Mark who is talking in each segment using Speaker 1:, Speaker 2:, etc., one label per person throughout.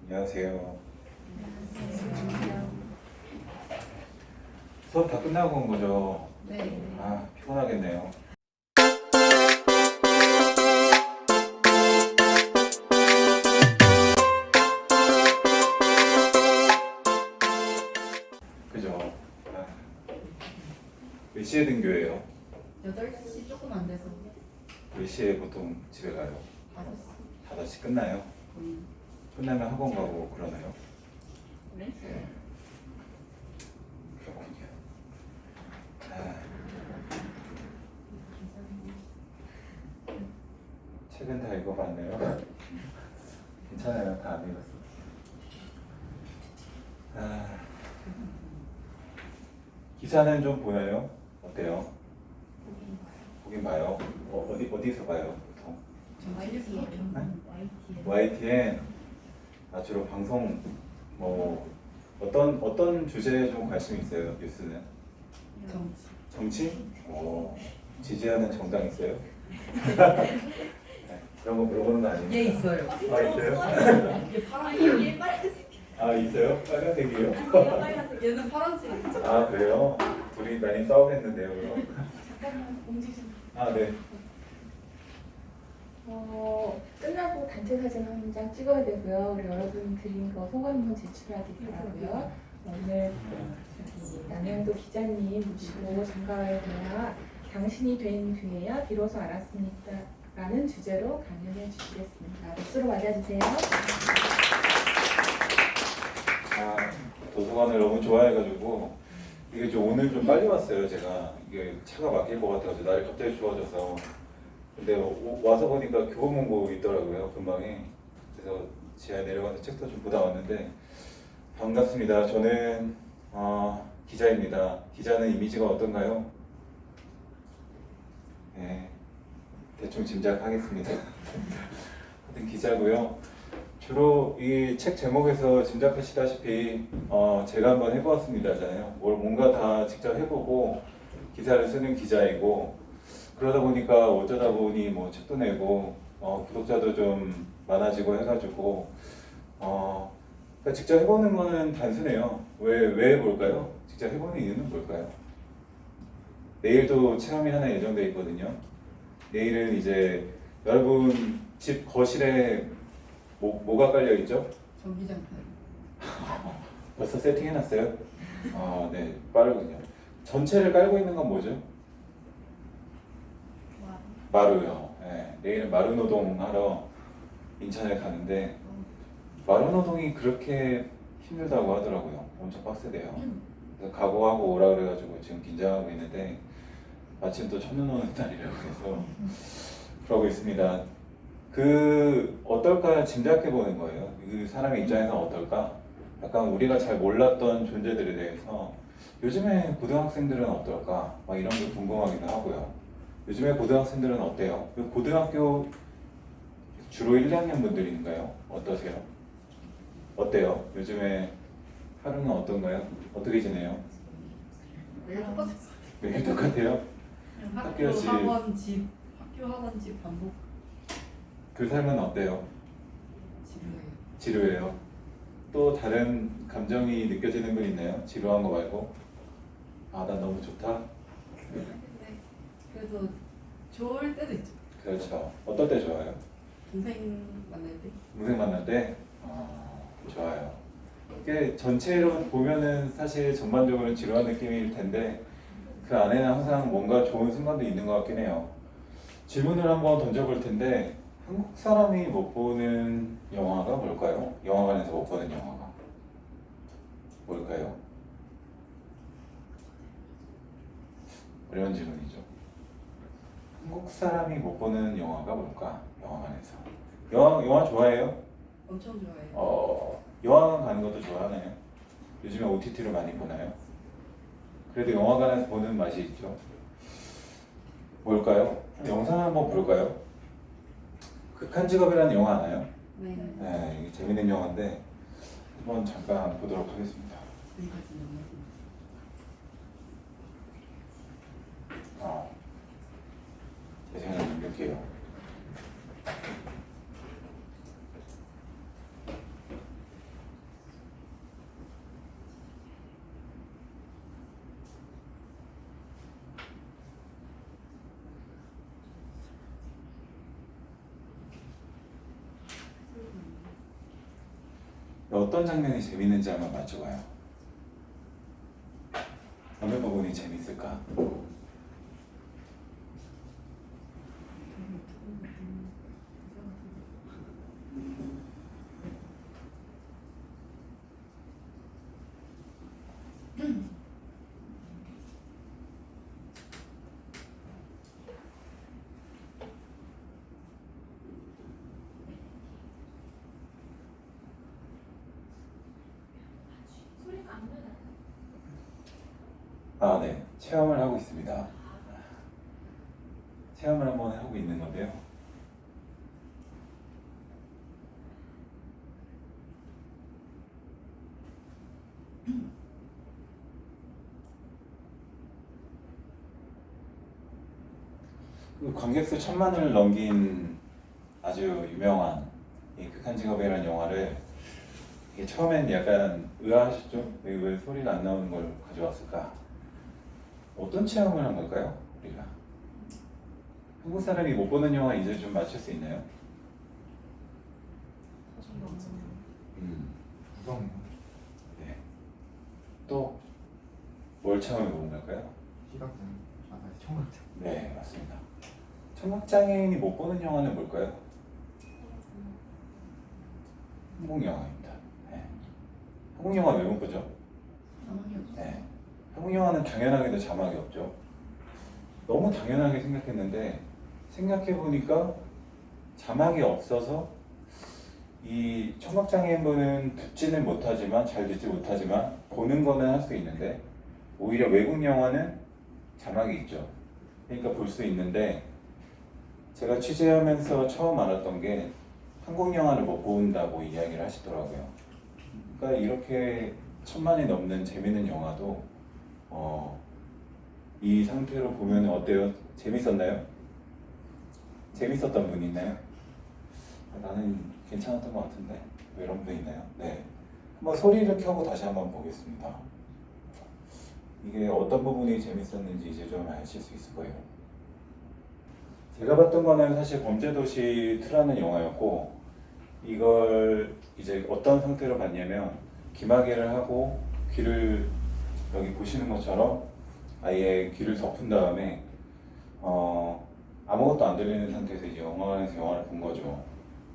Speaker 1: 안녕하세요.
Speaker 2: 안녕하세요.
Speaker 1: 수업 다 끝나고 온 거죠?
Speaker 2: 네.
Speaker 1: 아, 피곤하겠네요. 그죠? 아, 몇 시에 등교해요?
Speaker 2: 8시 조금 안 돼서
Speaker 1: 몇 시에 보통 집에 가요?
Speaker 2: 5시.
Speaker 1: 5시 끝나요? 끝나면 학원 가고 그러나요?
Speaker 2: 네?
Speaker 1: 네. 그렇군요. 아, 책은 다 읽어봤네요. 괜찮아요. 다 안 읽었어요. 아, 기사는 좀 보나요? 어때요? 보긴 봐요. 어디서 봐요? 보통? YTN. 아, 주로 방송 뭐 어떤 주제에 좀 관심 있어요? 뉴스는?
Speaker 2: 정치.
Speaker 1: 정치? 지지하는 정당 있어요? 네, 그런 거 물어보는 거 아니에요?
Speaker 2: 예, 있어요.
Speaker 1: 아, 있어요?
Speaker 2: 이게 파란색.
Speaker 1: 아, 있어요? 빨간색이요?
Speaker 2: 얘는 파란색.
Speaker 1: 아, 그래요? 둘이 많이 싸우겠는데요, 그럼?
Speaker 2: 잠깐만, 공지 좀.
Speaker 1: 아, 네.
Speaker 3: 끝나고 단체 사진 한 장 찍어야 되고요. 우리 여러분 드린 거 소감문 제출해야 되더라고요. 오늘 저기 남현도 기자님 모시고 장가와의 대화 당신이 된 뒤에야 비로소 알았습니다 라는 주제로 강연해 주시겠습니다. 박수로 맞아주세요.
Speaker 1: 아, 도서관을 너무 좋아해가지고 이게 좀 오늘 좀 빨리 왔어요. 제가 이게 차가 막힐 것 같아가지고 날이 갑자기 추워져서. 근데 와서 보니까 교보문고 있더라고요, 근방에. 그래서 지하에 내려가서 책도 좀 보다 왔는데 반갑습니다. 저는 기자입니다. 기자는 이미지가 어떤가요? 네, 대충 짐작하겠습니다. 하여튼 기자고요. 주로 이 책 제목에서 짐작하시다시피 제가 한번 해보았습니다잖아요. 뭔가 다 직접 해보고 기사를 쓰는 기자이고, 그러다 보니까 어쩌다 보니 뭐 책도 내고 구독자도 좀 많아지고 해가지고 그러니까 직접 해보는 거는 단순해요. 왜 해볼까요? 직접 해보는 이유는 뭘까요? 내일도 체험이 하나 예정돼 있거든요. 내일은 이제 여러분 집 거실에 뭐가 깔려 있죠?
Speaker 2: 전기장판.
Speaker 1: 벌써 세팅해놨어요? 네, 빠르군요. 전체를 깔고 있는 건 뭐죠? 마루요. 네, 내일은 마루노동 하러 인천에 가는데 마루노동이 그렇게 힘들다고 하더라고요. 엄청 빡세대요. 그래서 각오하고 오라 그래가지고 지금 긴장하고 있는데 마침 또 첫눈 오는 날이라고 해서 그러고 있습니다. 어떨까 짐작해보는 거예요. 그 사람의 입장에서 어떨까? 약간 우리가 잘 몰랐던 존재들에 대해서 요즘에 고등학생들은 어떨까? 막 이런 게 궁금하기도 하고요. 요즘에 고등학생들은 어때요? 고등학교 주로 1, 2학년 분들인가요? 어떠세요? 어때요? 요즘에 하루는 어떤가요? 어떻게 지내요?
Speaker 2: 매일 똑같아요.
Speaker 1: 매일 똑같아요?
Speaker 2: 학교,
Speaker 1: 집.
Speaker 2: 학원, 집. 학교, 학원, 집 반복.
Speaker 1: 그 삶은 어때요?
Speaker 2: 지루해요.
Speaker 1: 지루해요? 또 다른 감정이 느껴지는 건 있나요? 지루한 거 말고? 아, 난 너무 좋다?
Speaker 2: 근데 그래도 좋을 때도 있죠.
Speaker 1: 그렇죠. 어떨 때 좋아요?
Speaker 2: 동생 만날 때.
Speaker 1: 동생 만날 때? 좋아요. 이게 전체로 보면은 사실 전반적으로는 지루한 느낌일 텐데 그 안에는 항상 뭔가 좋은 순간도 있는 것 같긴 해요. 질문을 한번 던져볼 텐데 한국 사람이 못 보는 영화가 뭘까요? 영화관에서 못 보는 영화가 뭘까요? 어려운 질문이죠. 한국 사람이 못 보는 영화가 뭘까? 영화관에서. 영화 좋아해요?
Speaker 2: 엄청 좋아해요.
Speaker 1: 영화관 가는 것도 좋아하나요? 요즘에 OTT로 많이 보나요? 그래도 영화관에서 보는 맛이 있죠. 뭘까요? 영상 한번 볼까요? 극한 직업이라는 영화 아나요?
Speaker 2: 네.
Speaker 1: 네, 이게 재밌는 영화인데 한번 잠깐 보도록 하겠습니다.
Speaker 2: 여기까지 넘어가요.
Speaker 1: 제 생각에 넘길게요. 어떤 장면이 재밌는지 한번 맞춰봐요. 어느 부분이 재밌을까? 아, 네. 체험을 하고 있습니다. 체험을 한번 하고 있는 건데요. 그 관객수 1000만을 넘긴 아주 유명한 이 극한 직업이라는 영화를 이게 처음엔 약간 의아하셨죠? 왜 소리가 안 나오는 걸 가져왔을까? 어떤 체험을 한 걸까요? 우리가 한국 사람이 못 보는 영화 이제 좀 맞출 수 있나요?
Speaker 4: 무서운 거.
Speaker 1: 네. 또 뭘 체험해 본 걸까요?
Speaker 4: 시각장. 아, 청각장.
Speaker 1: 네, 맞습니다. 청각장애인이 못 보는 영화는 뭘까요? 한국 영화입니다. 네. 한국 영화 왜 못 보죠?
Speaker 2: 자막이 없어.
Speaker 1: 네. 한국 영화는 당연하게도 자막이 없죠. 너무 당연하게 생각했는데 생각해보니까 자막이 없어서 이 청각장애인분은 듣지는 못하지만 잘 듣지 못하지만 보는 거는 할 수 있는데 오히려 외국 영화는 자막이 있죠. 그러니까 볼 수 있는데 제가 취재하면서 처음 알았던 게 한국 영화를 못 본다고 이야기를 하시더라고요. 그러니까 이렇게 1000만이 넘는 재밌는 영화도 이 상태로 보면 어때요? 재밌었나요? 재밌었던 분 있나요? 나는 괜찮았던 것 같은데 왜 이런 분 있나요? 네, 한번 소리를 켜고 다시 한번 보겠습니다. 이게 어떤 부분이 재밌었는지 이제 좀 아실 수 있을 거예요. 제가 봤던 거는 사실 범죄도시 2라는 영화였고 이걸 이제 어떤 상태로 봤냐면 기마개를 하고 귀를 여기 보시는 것처럼 아예 귀를 덮은 다음에 아무것도 안 들리는 상태에서 이제 영화관에서 영화를 본 거죠.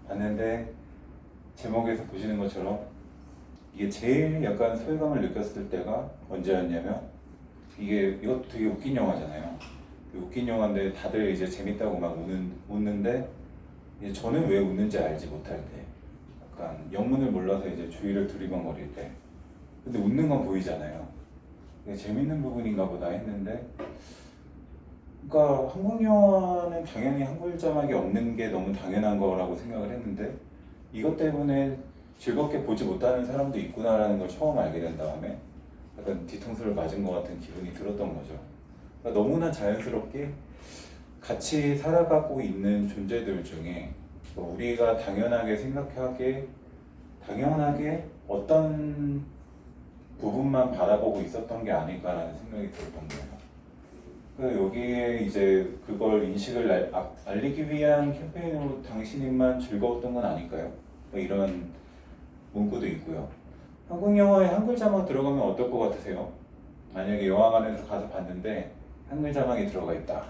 Speaker 1: 봤는데 제목에서 보시는 것처럼 이게 제일 약간 소외감을 느꼈을 때가 언제였냐면 이것도 되게 웃긴 영화잖아요. 웃긴 영화인데 다들 이제 재밌다고 막 웃는데 이제 저는 왜 웃는지 알지 못할 때 약간 영문을 몰라서 이제 주위를 두리번거릴 때 근데 웃는 건 보이잖아요. 이게 재밌는 부분인가 보다 했는데 그러니까 한국 영화는 당연히 한글 자막이 없는 게 너무 당연한 거라고 생각을 했는데 이것 때문에 즐겁게 보지 못하는 사람도 있구나라는 걸 처음 알게 된 다음에 약간 뒤통수를 맞은 것 같은 기분이 들었던 거죠. 그러니까 너무나 자연스럽게 같이 살아가고 있는 존재들 중에 우리가 당연하게 어떤 부분만 바라보고 있었던 게 아닐까라는 생각이 들었던 거예요. 그래서 여기에 이제 그걸 인식을 알리기 위한 캠페인으로 당신만 즐거웠던 건 아닐까요? 뭐 이런 문구도 있고요. 한국 영화에 한글 자막 들어가면 어떨 것 같으세요? 만약에 영화관에서 가서 봤는데 한글 자막이 들어가 있다.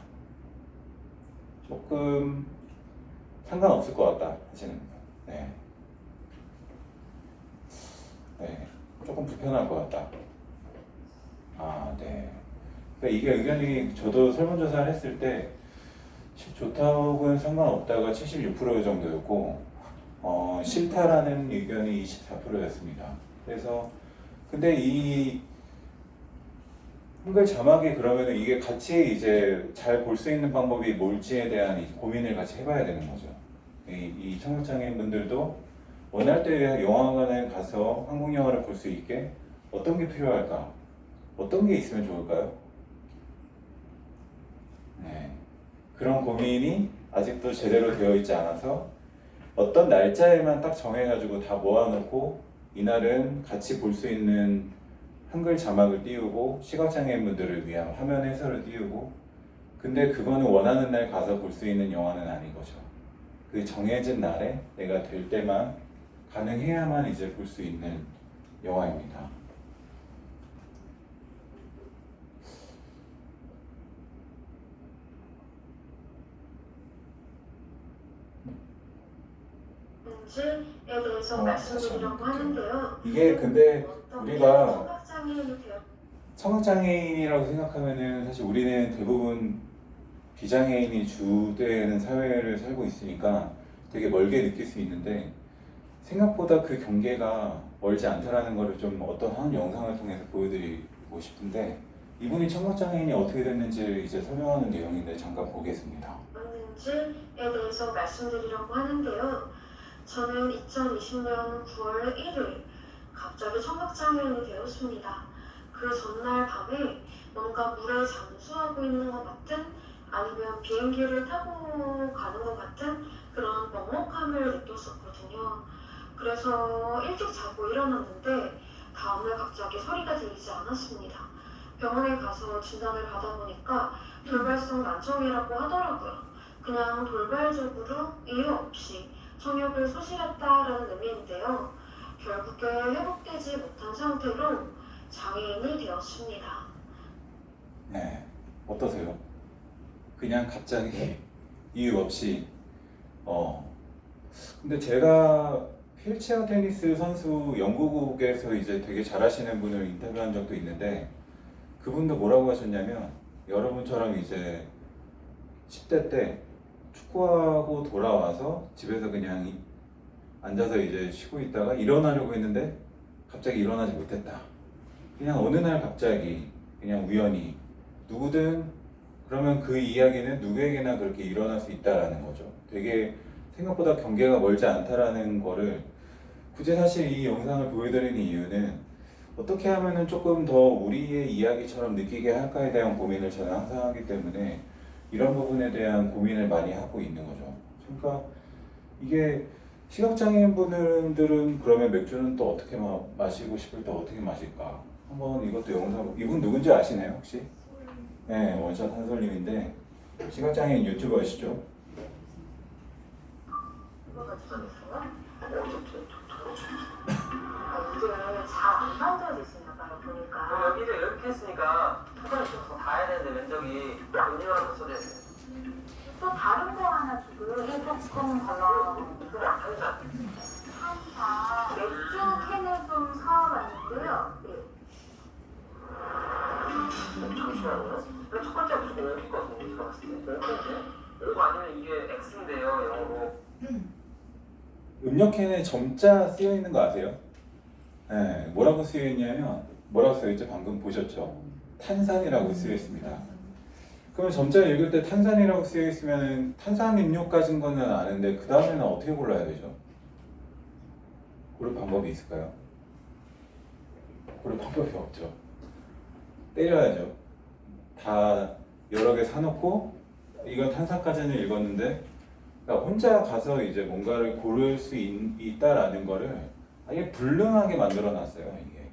Speaker 1: 조금 상관없을 것 같다 하시는 거예요. 네. 네. 조금 불편할 것 같다. 아, 네. 그러니까 이게 의견이 저도 설문조사를 했을 때 좋다고는 상관없다가 76% 정도였고 싫다라는 의견이 24%였습니다. 그래서 근데 이 한글 자막이 그러면은 이게 같이 이제 잘 볼 수 있는 방법이 뭘지에 대한 고민을 같이 해봐야 되는 거죠. 이 청각장애인 분들도 원할 때 영화관에 가서 한국 영화를 볼 수 있게 어떤 게 필요할까? 어떤 게 있으면 좋을까요? 네. 그런 고민이 아직도 제대로 되어 있지 않아서 어떤 날짜에만 딱 정해가지고 다 모아놓고 이날은 같이 볼 수 있는 한글 자막을 띄우고 시각장애인분들을 위한 화면 해설을 띄우고 근데 그거는 원하는 날 가서 볼 수 있는 영화는 아닌 거죠. 그 정해진 날에 내가 될 때만 가능해야만 이제 볼 수 있는 영화입니다.
Speaker 5: 에 대해서 말씀드리려고 하는데요.
Speaker 1: 이게 근데 우리가
Speaker 5: 청각장애인이 되어
Speaker 1: 청각장애인이라고 생각하면은 사실 우리는 대부분 비장애인이 주되는 사회를 살고 있으니까 되게 멀게 느낄 수 있는데 생각보다 그 경계가 멀지 않다라는 거를 좀 어떤 한 영상을 통해서 보여드리고 싶은데 이분이 청각장애인이 어떻게 됐는지를 이제 설명하는 내용인데 잠깐 보겠습니다.
Speaker 5: 있는지에 대해서 말씀드리려고 하는데요. 저는 2020년 9월 1일 갑자기 청각장애인이 되었습니다. 그 전날 밤에 뭔가 물에 잠수하고 있는 것 같은 아니면 비행기를 타고 가는 것 같은 그런 먹먹함을 느꼈었거든요. 그래서 일찍 자고 일어났는데 다음날 갑자기 소리가 들리지 않았습니다. 병원에 가서 진단을 받아보니까 돌발성 난청이라고 하더라고요. 그냥 돌발적으로 이유 없이 청력을 소실했다라는 의미인데요. 결국에 회복되지 못한 상태로 장애인이 되었습니다.
Speaker 1: 네, 어떠세요? 그냥 갑자기 이유 없이 근데 제가 휠체어 테니스 선수 영국에서 이제 되게 잘하시는 분을 인터뷰한 적도 있는데 그분도 뭐라고 하셨냐면 여러분처럼 이제 10대 때 축구하고 돌아와서 집에서 그냥 앉아서 이제 쉬고 있다가 일어나려고 했는데 갑자기 일어나지 못했다. 그냥 어느 날 갑자기 그냥 우연히 누구든 그러면 그 이야기는 누구에게나 그렇게 일어날 수 있다라는 거죠. 되게 생각보다 경계가 멀지 않다라는 거를 굳이 사실 이 영상을 보여드리는 이유는 어떻게 하면은 조금 더 우리의 이야기처럼 느끼게 할까에 대한 고민을 저는 항상 하기 때문에 이런 부분에 대한 고민을 많이 하고 있는 거죠. 그러니까 이게 시각장애인 분들은 그러면 맥주는 또 어떻게 마시고 싶을 때 어떻게 마실까? 한번 이것도 영상 이분 누군지 아시나요 혹시? 네, 원샷 한솔님인데 시각장애인 유튜버시죠?
Speaker 5: 이게 잘안 만져지시나 봐요, 보니까.
Speaker 6: 여기를 이렇게 했으니까 토건이 좀 닿아야 되는데 면적이 은유랑 써야 돼.
Speaker 5: 또 다른 거 하나 주고 조금 달라고.
Speaker 6: 그럼 항상
Speaker 5: 한사 맥주 캔을 좀 사와봤는데요.
Speaker 6: 잠시만요. 근데 첫 번째 무조건 여기거든요. 제가 봤을 때. 이거 아니면 이게 X인데요, 영어로.
Speaker 1: 음력캔에 점자 쓰여 있는 거 아세요? 네, 뭐라고 쓰여 있냐면 뭐라고 쓰여 있죠? 방금 보셨죠? 탄산이라고 쓰여 있습니다. 그러면 점자를 읽을 때 탄산이라고 쓰여 있으면 탄산음료까지인 거는 아는데 그 다음에는 어떻게 골라야 되죠? 고를 방법이 있을까요? 고를 방법이 없죠. 때려야죠. 다 여러 개 사놓고 이건 탄산까지는 읽었는데 그러니까 혼자 가서 이제 뭔가를 고를 수 있다라는 거를 아예 불능하게 만들어 놨어요, 이게.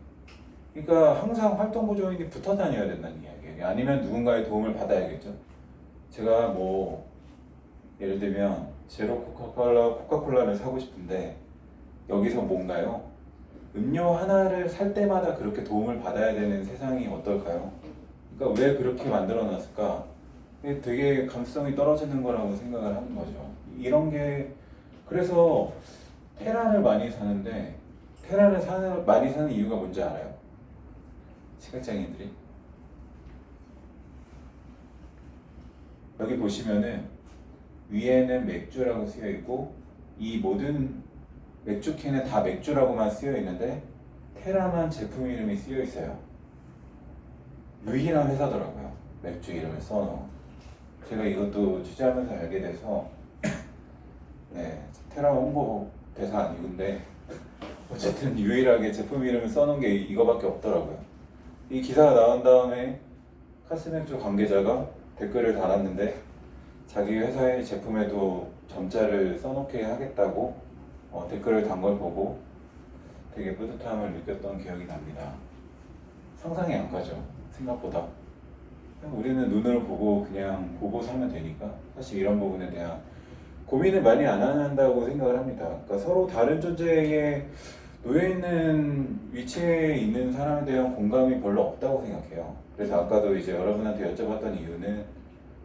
Speaker 1: 그러니까 항상 활동보조인이 붙어 다녀야 된다는 이야기예요. 아니면 누군가의 도움을 받아야겠죠. 제가 뭐 예를 들면 제로 코카콜라를 사고 싶은데 여기서 뭔가요? 음료 하나를 살 때마다 그렇게 도움을 받아야 되는 세상이 어떨까요? 그러니까 왜 그렇게 만들어 놨을까? 되게 감수성이 떨어지는 거라고 생각을 하는 거죠. 이런 게 그래서 테라를 많이 사는데 테라를 많이 사는 이유가 뭔지 알아요? 시각장애인들이 여기 보시면은 위에는 맥주라고 쓰여 있고 이 모든 맥주 캔에 다 맥주라고만 쓰여 있는데 테라만 제품 이름이 쓰여 있어요. 유일한 회사더라고요. 맥주 이름을 써놓은. 제가 이것도 취재하면서 알게 돼서 네, 테라 홍보 대사 아니군데 어쨌든 유일하게 제품 이름을 써놓은 게 이거밖에 없더라고요. 이 기사가 나온 다음에 카스맥주 관계자가 댓글을 달았는데 자기 회사의 제품에도 점자를 써놓게 하겠다고 댓글을 단 걸 보고 되게 뿌듯함을 느꼈던 기억이 납니다. 상상이 안 가죠, 생각보다. 우리는 눈으로 보고 그냥 보고 살면 되니까 사실 이런 부분에 대한 고민을 많이 안 한다고 생각을 합니다. 그러니까 서로 다른 존재에 놓여 있는 위치에 있는 사람에 대한 공감이 별로 없다고 생각해요. 그래서 아까도 이제 여러분한테 여쭤봤던 이유는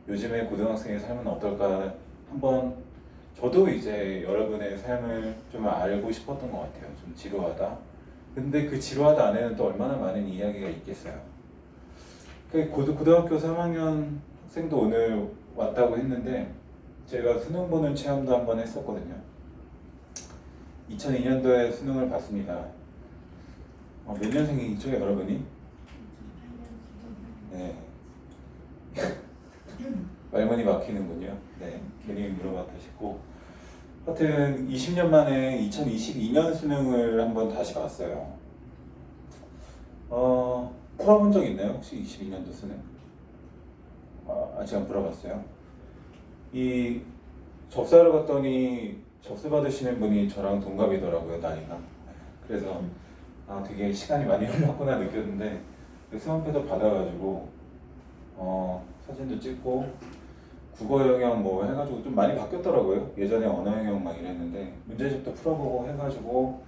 Speaker 1: 요즘에 고등학생의 삶은 어떨까 한번 저도 이제 여러분의 삶을 좀 알고 싶었던 것 같아요. 좀 지루하다. 근데 그 지루하다 안에는 또 얼마나 많은 이야기가 있겠어요. 고등학교 3학년 학생도 오늘 왔다고 했는데 제가 수능 보는 체험도 한번 했었거든요. 2002년도에 수능을 봤습니다. 몇 년생이죠, 여러분이? 네. 말문이 막히는군요. 네, 괜히 물어봤다 싶고. 하여튼 20년 만에 2022년 수능을 한번 다시 봤어요. 풀어본 적 있나요? 혹시 22년도 수능? 아직 안 풀어봤어요. 이 접사를 봤더니 접수 받으시는 분이 저랑 동갑이더라고요, 나이가. 그래서 되게 시간이 많이 흘렀구나 느꼈는데 수험표도 받아가지고 사진도 찍고 국어 영역 뭐 해가지고 좀 많이 바뀌었더라고요. 예전에 언어 영역 막 이랬는데 문제집도 풀어보고 해가지고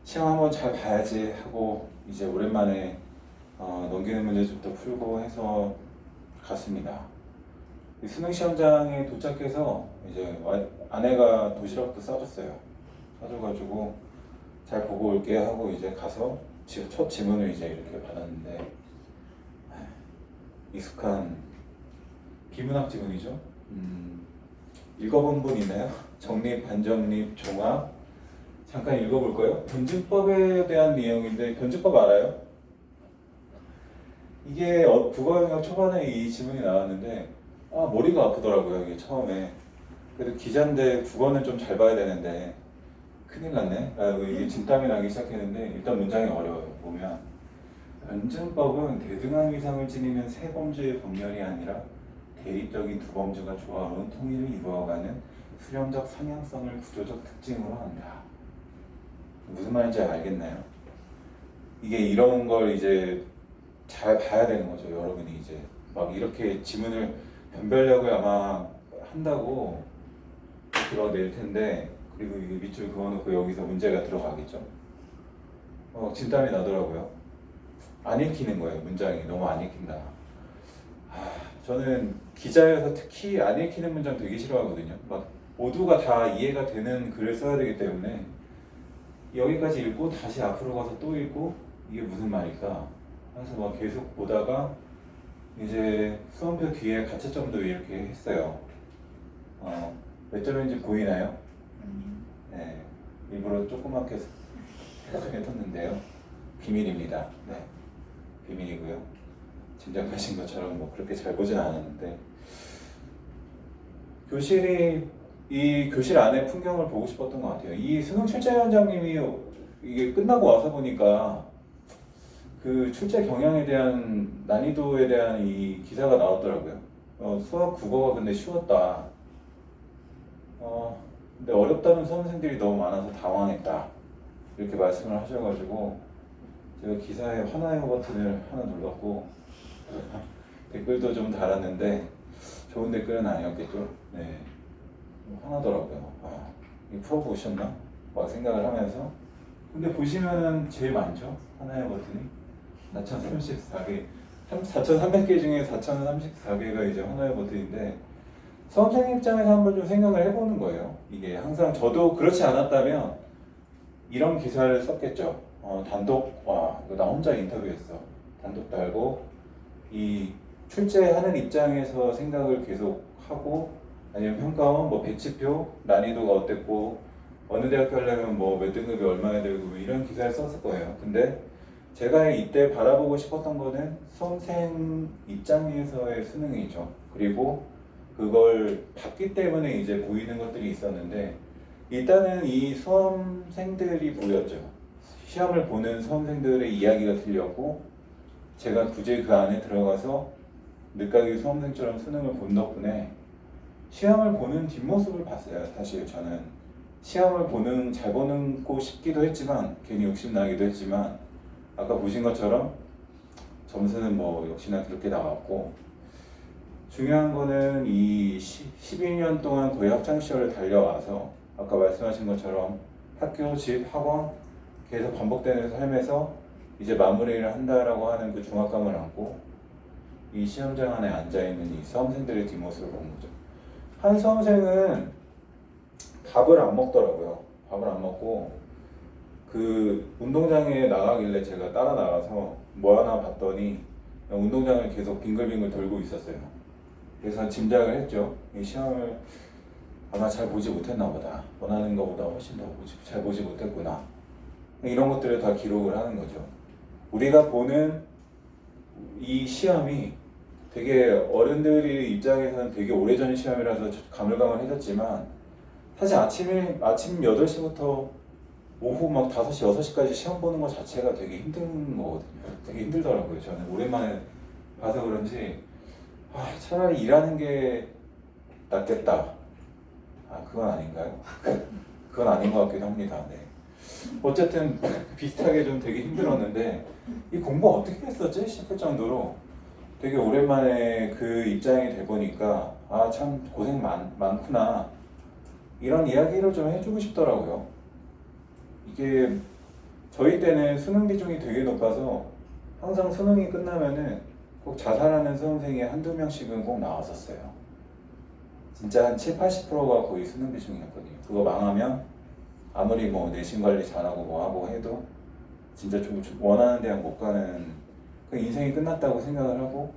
Speaker 1: 시험 한번 잘 봐야지 하고 이제 오랜만에 넘기는 문제집도 풀고 해서 갔습니다. 수능 시험장에 도착해서 이제 아내가 도시락도 싸줬어요. 싸줘가지고 잘 보고 올게 하고 이제 가서 첫 지문을 이제 이렇게 받았는데 익숙한 비문학 지문이죠. 읽어본 분 있나요? 정립, 반정립, 종합. 잠깐 읽어볼까요? 변증법에 대한 내용인데 변증법 알아요? 이게 국어 영역 초반에 이 지문이 나왔는데 머리가 아프더라고요. 이게 처음에. 그래도 기자인데 국어는 좀 잘 봐야 되는데 큰일 났네. 이게 진땀이 나기 시작했는데 일단 문장이 어려워요. 보면 변증법은 대등한 위상을 지니는 세 범주의 법률이 아니라 대립적인 두 범주가 조화로운 통일을 이루어가는 수렴적 상향성을 구조적 특징으로 한다. 무슨 말인지 알겠나요? 이게 이런 걸 이제 잘 봐야 되는 거죠. 여러분이 이제 막 이렇게 지문을 변별력을 아마 한다고 이렇게 낼 텐데 그리고 이 밑줄 그어놓고 여기서 문제가 들어가겠죠. 진땀이 나더라고요. 안 읽히는 거예요. 문장이 너무 안 읽힌다. 저는 기자여서 특히 안 읽히는 문장 되게 싫어하거든요. 막 모두가 다 이해가 되는 글을 써야 되기 때문에 여기까지 읽고 다시 앞으로 가서 또 읽고 이게 무슨 말일까? 그래서 막 계속 보다가 이제 수험표 뒤에 가채점도 이렇게 했어요. 몇 점인지 보이나요? 네, 일부러 조그맣게 해뒀는데요. 비밀입니다. 네, 비밀이고요. 짐작하신 것처럼 뭐 그렇게 잘 보진 않았는데 이 교실 안에 풍경을 보고 싶었던 것 같아요. 이 수능 출제위원장님이 이게 끝나고 와서 보니까 그 출제 경향에 대한 난이도에 대한 이 기사가 나왔더라고요. 수학 국어가 근데 쉬웠다. 근데 어렵다는 수험생들이 너무 많아서 당황했다. 이렇게 말씀을 하셔가지고 제가 기사에 화나요 버튼을 하나 눌렀고 댓글도 좀 달았는데 좋은 댓글은 아니었겠죠. 네, 화나더라고요. 이거 풀어보셨나? 막 생각을 하면서 근데 보시면은 제일 많죠. 화나요 버튼이 4,034개 4,300개 중에 4,034개가 이제 화나요 버튼인데 수험생 입장에서 한번 좀 생각을 해보는 거예요. 이게 항상 저도 그렇지 않았다면 이런 기사를 썼겠죠. 단독 이거 나 혼자 인터뷰했어. 단독 달고 이 출제하는 입장에서 생각을 계속 하고 아니면 평가원 뭐 배치표 난이도가 어땠고 어느 대학교 하려면 뭐 몇 등급이 얼마나 되고 뭐 이런 기사를 썼을 거예요. 근데 제가 이때 바라보고 싶었던 거는 수험생 입장에서의 수능이죠. 그리고 그걸 봤기 때문에 이제 보이는 것들이 있었는데 일단은 이 수험생들이 보였죠. 시험을 보는 수험생들의 이야기가 들렸고 제가 굳이 그 안에 들어가서 늦가기 수험생처럼 수능을 본 덕분에 시험을 보는 뒷모습을 봤어요. 사실 저는 시험을 잘 보고 싶기도 했지만 괜히 욕심나기도 했지만 아까 보신 것처럼 점수는 뭐 역시나 그렇게 나왔고 중요한 거는 이 12년 동안 거의 학창시절을 달려와서 아까 말씀하신 것처럼 학교, 집, 학원 계속 반복되는 삶에서 이제 마무리를 한다라고 하는 그 중압감을 안고 이 시험장 안에 앉아있는 이 수험생들의 뒷모습을 본 거죠. 한 수험생은 밥을 안 먹더라고요. 밥을 안 먹고 그 운동장에 나가길래 제가 따라 나가서 뭐 하나 봤더니 운동장을 계속 빙글빙글 돌고 있었어요. 그래서 짐작을 했죠. 이 시험을 아마 잘 보지 못했나 보다. 원하는 것보다 훨씬 더 잘 보지 못했구나. 이런 것들을 다 기록을 하는 거죠. 우리가 보는 이 시험이 되게 어른들의 입장에서는 되게 오래전 시험이라서 가물가물해졌지만 사실 아침 8시부터 오후 막 5시, 6시까지 시험 보는 것 자체가 되게 힘든 거거든요. 되게 힘들더라고요. 저는 오랜만에 봐서 그런지 차라리 일하는 게 낫겠다. 그건 아닌가요? 그건 아닌 것 같기도 합니다. 네. 어쨌든 비슷하게 좀 되게 힘들었는데 이 공부 어떻게 했었지 싶을 정도로 되게 오랜만에 그 입장이 돼 보니까 참 고생 많구나 이런 이야기를 좀 해주고 싶더라고요. 이게 저희 때는 수능 비중이 되게 높아서 항상 수능이 끝나면은 꼭 자살하는 수험생이 한두 명씩은 꼭 나왔었어요. 진짜 한 70-80%가 거의 수능 비중이었거든요. 그거 망하면 아무리 뭐 내신 관리 잘하고 뭐 하고 해도 진짜 좀 원하는 대학 못 가는 그 인생이 끝났다고 생각을 하고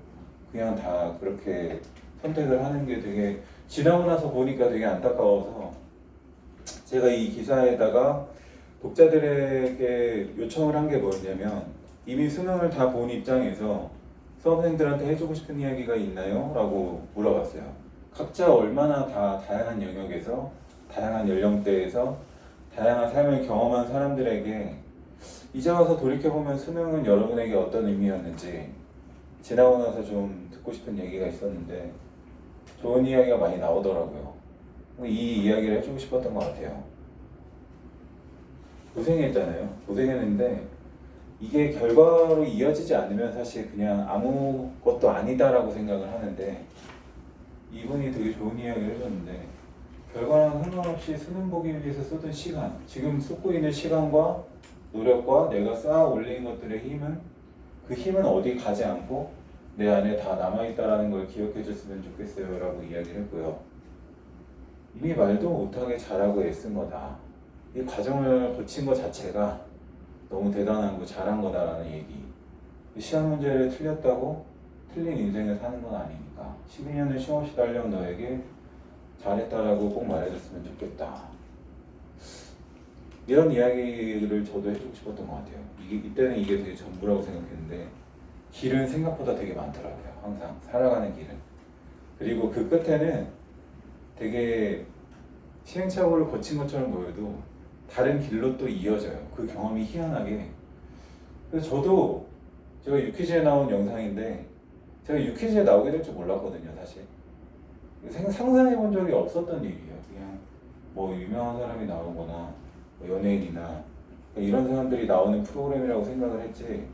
Speaker 1: 그냥 다 그렇게 선택을 하는 게 되게 지나고 나서 보니까 되게 안타까워서 제가 이 기사에다가 독자들에게 요청을 한 게 뭐였냐면 이미 수능을 다 본 입장에서 수험생들한테 해주고 싶은 이야기가 있나요? 라고 물어봤어요. 각자 얼마나 다 다양한 영역에서 다양한 연령대에서 다양한 삶을 경험한 사람들에게 이제 와서 돌이켜보면 수능은 여러분에게 어떤 의미였는지 지나고 나서 좀 듣고 싶은 얘기가 있었는데 좋은 이야기가 많이 나오더라고요. 이 이야기를 해주고 싶었던 것 같아요. 고생했잖아요. 고생했는데 이게 결과로 이어지지 않으면 사실 그냥 아무것도 아니다라고 생각을 하는데 이분이 되게 좋은 이야기를 해줬는데 결과랑 상관없이 수능 보기 위해서 쏟은 시간, 지금 쏟고 있는 시간과 노력과 내가 쌓아 올린 것들의 힘은 그 힘은 어디 가지 않고 내 안에 다 남아있다라는 걸 기억해 줬으면 좋겠어요 라고 이야기를 했고요. 이미 말도 못하게 잘하고 애쓴 거다. 이 과정을 거친 것 자체가 너무 대단하고 잘한 거다라는 얘기. 시험 문제를 틀렸다고 틀린 인생을 사는 건 아니니까 12년을 쉼없이 달려온 너에게 잘했다라고 꼭 말해줬으면 좋겠다. 이런 이야기를 저도 해주고 싶었던 것 같아요. 이때는 이게 되게 전부라고 생각했는데 길은 생각보다 되게 많더라고요. 항상 살아가는 길은. 그리고 그 끝에는 되게 시행착오를 거친 것처럼 보여도 다른 길로 또 이어져요. 그 경험이 희한하게. 그래서 저도 제가 유퀴즈에 나온 영상인데 제가 유퀴즈에 나오게 될 줄 몰랐거든요, 사실. 상상해 본 적이 없었던 일이에요. 그냥 뭐 유명한 사람이 나오거나 뭐 연예인이나 이런 사람들이 나오는 프로그램이라고 생각을 했지.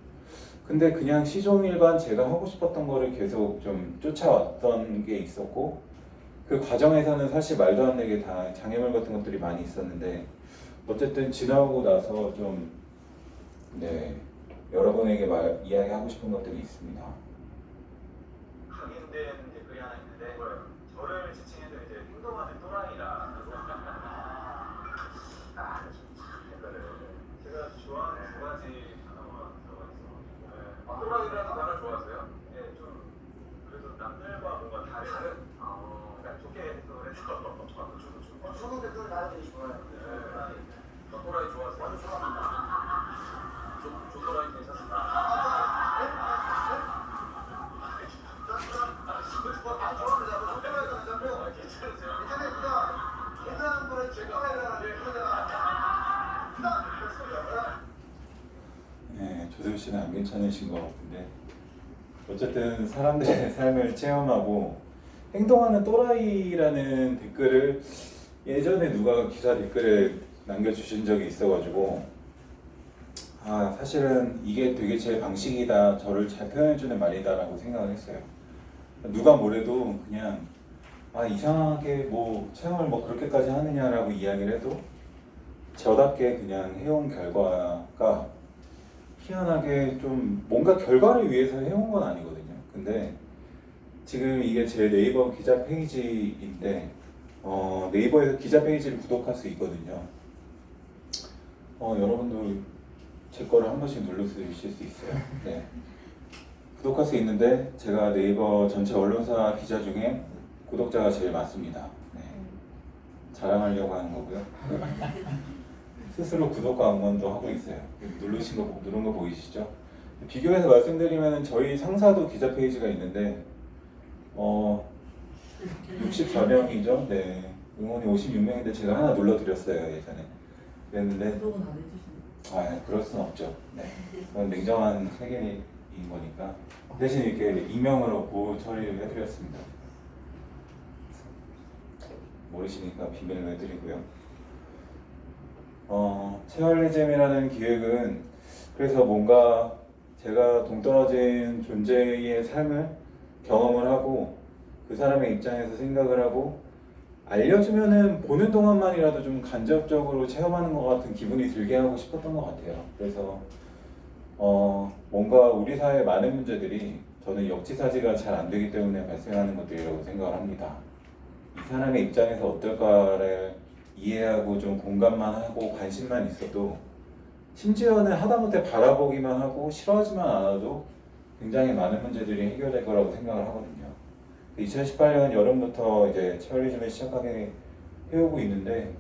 Speaker 1: 근데 그냥 시종일관 제가 하고 싶었던 거를 계속 좀 쫓아왔던 게 있었고 그 과정에서는 사실 말도 안 되게 다 장애물 같은 것들이 많이 있었는데 어쨌든 지나고 나서 좀 여러분에게 이야기하고 싶은 것들이 있습니다.
Speaker 6: 각인된 댓글이 하나 있는데 저를 지칭해서 이제 행동하는 또라이라 제가 좋아하는 두 가지 단어가 들어가 있어가지고 또라이라는 단어 좋아하세요? 네, 좀 그래도 남들과 뭔가 다른 약간 좋게 해석을 해서 저도 댓글 달아드리고 싶어요. 또라이 좋아하세요? 완전 좋아합니다. 조또라이 괜찮습니다.
Speaker 1: 네, 조세호 씨는 안 괜찮으신 것 같은데 어쨌든 사람들의 삶을 체험하고 행동하는 또라이라는 댓글을 예전에 누가 기사 댓글에 남겨주신 적이 있어가지고 사실은 이게 되게 제 방식이다, 저를 잘 표현해주는 말이다 라고 생각을 했어요. 누가 뭐래도 그냥 이상하게 뭐 체험을 뭐 그렇게까지 하느냐라고 이야기를 해도 저답게 그냥 해온 결과가 희한하게 좀 뭔가 결과를 위해서 해온 건 아니거든요. 근데 지금 이게 제 네이버 기자 페이지인데 네이버에서 기자 페이지를 구독할 수 있거든요. 여러분도 제 거를 한 번씩 눌러주실 수 있어요. 네. 구독할 수 있는데 제가 네이버 전체 언론사 기자 중에 구독자가 제일 많습니다. 네. 자랑하려고 하는 거고요. 스스로 구독과 응원도 하고 있어요. 누른 거 보이시죠? 비교해서 말씀드리면 저희 상사도 기자 페이지가 있는데 64명이죠. 네. 응원이 56명인데 제가 하나 눌러드렸어요 예전에. 그랬는데
Speaker 2: 구독은 안 해주시는.
Speaker 1: 그럴 순 없죠. 네. 그건 냉정한 세계인 거니까 대신 이렇게 익명으로 보호 처리를 해드렸습니다. 모르시니까 비밀로 해드리고요. 체얼리즘이라는 기획은 그래서 뭔가 제가 동떨어진 존재의 삶을 경험을 하고 그 사람의 입장에서 생각을 하고 알려주면은 보는 동안만이라도 좀 간접적으로 체험하는 것 같은 기분이 들게 하고 싶었던 것 같아요. 그래서 뭔가 우리 사회의 많은 문제들이 저는 역지사지가 잘 안 되기 때문에 발생하는 것들이라고 생각을 합니다. 이 사람의 입장에서 어떨까를 이해하고 좀 공감만 하고 관심만 있어도 심지어는 하다못해 바라보기만 하고 싫어하지만 않아도 굉장히 많은 문제들이 해결될 거라고 생각을 하거든요. 2018년 여름부터 이제 체얼리즘을 시작하게 해오고 있는데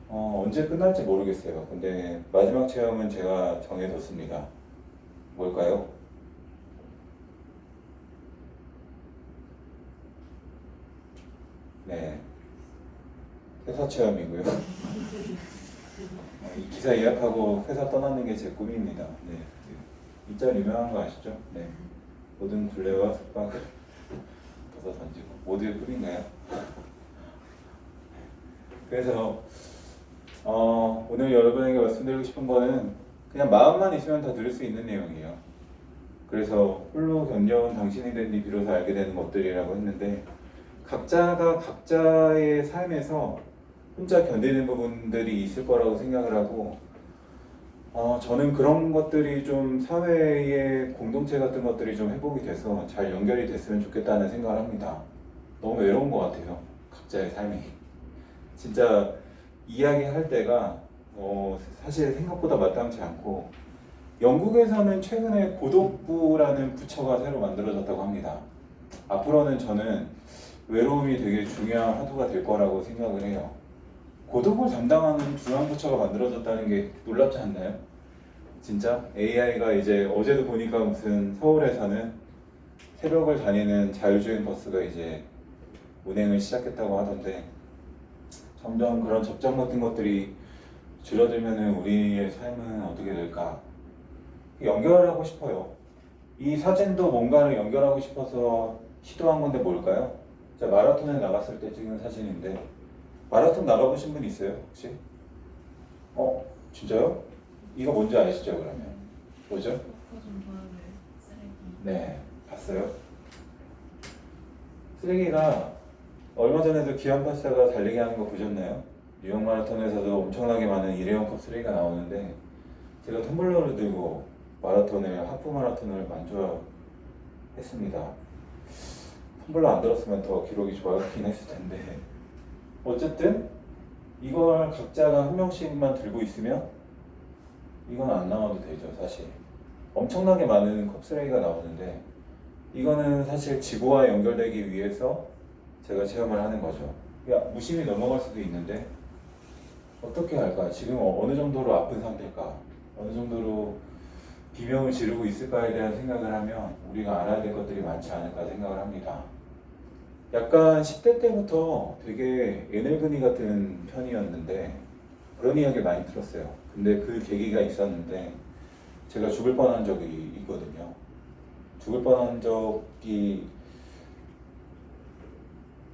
Speaker 1: 언제 끝날지 모르겠어요. 근데 마지막 체험은 제가 정해뒀습니다. 뭘까요? 네, 회사 체험이고요. 이 기사 예약하고 회사 떠나는 게 제 꿈입니다. 네, 이 짤 유명한 거 아시죠? 네, 모든 굴레와 속박을 벗어 던지고 모두의 꿈인가요? 그래서 오늘 여러분에게 말씀드리고 싶은 거는 그냥 마음만 있으면 다 들을 수 있는 내용이에요. 그래서 홀로 견뎌온 당신이 된 뒤 비로소 알게 되는 것들이라고 했는데 각자가 각자의 삶에서 혼자 견디는 부분들이 있을 거라고 생각을 하고 저는 그런 것들이 좀 사회의 공동체 같은 것들이 좀 회복이 돼서 잘 연결이 됐으면 좋겠다는 생각을 합니다. 너무 외로운 것 같아요. 각자의 삶이. 진짜 이야기할 때가 사실 생각보다 마땅치 않고 영국에서는 최근에 고독부라는 부처가 새로 만들어졌다고 합니다. 앞으로는 저는 외로움이 되게 중요한 화두가 될 거라고 생각을 해요. 고독을 담당하는 중앙부처가 만들어졌다는 게 놀랍지 않나요? 진짜 AI가 이제 어제도 보니까 무슨 서울에서는 새벽을 다니는 자율주행 버스가 이제 운행을 시작했다고 하던데 점점 그런 접점 같은 것들이 줄어들면은 우리의 삶은 어떻게 될까? 연결하고 싶어요. 이 사진도 뭔가를 연결하고 싶어서 시도한 건데 뭘까요? 제가 마라톤에 나갔을 때 찍은 사진인데 마라톤 나가보신 분 있어요 혹시? 진짜요? 이거 뭔지 아시죠 그러면? 뭐죠? 네, 봤어요? 쓰레기가 얼마 전에도 기안84가 달리기 하는 거 보셨나요? 뉴욕 마라톤에서도 엄청나게 많은 일회용컵 쓰레기가 나오는데 제가 텀블러를 들고 마라톤을 하프 마라톤을 만주했습니다. 텀블러 안 들었으면 더 기록이 좋아졌긴 했을 텐데 어쨌든 이걸 각자가 한 명씩만 들고 있으면 이건 안 나와도 되죠. 사실 엄청나게 많은 컵 쓰레기가 나오는데 이거는 사실 지구와 연결되기 위해서 제가 체험을 하는 거죠. 무심히 넘어갈 수도 있는데 어떻게 할까? 지금 어느 정도로 아픈 상태일까? 어느 정도로 비명을 지르고 있을까에 대한 생각을 하면 우리가 알아야 될 것들이 많지 않을까 생각을 합니다. 약간 10대 때부터 되게 에넬근이 같은 편이었는데 그런 이야기 많이 들었어요. 근데 그 계기가 있었는데 제가 죽을 뻔한 적이 있거든요. 죽을 뻔한 적이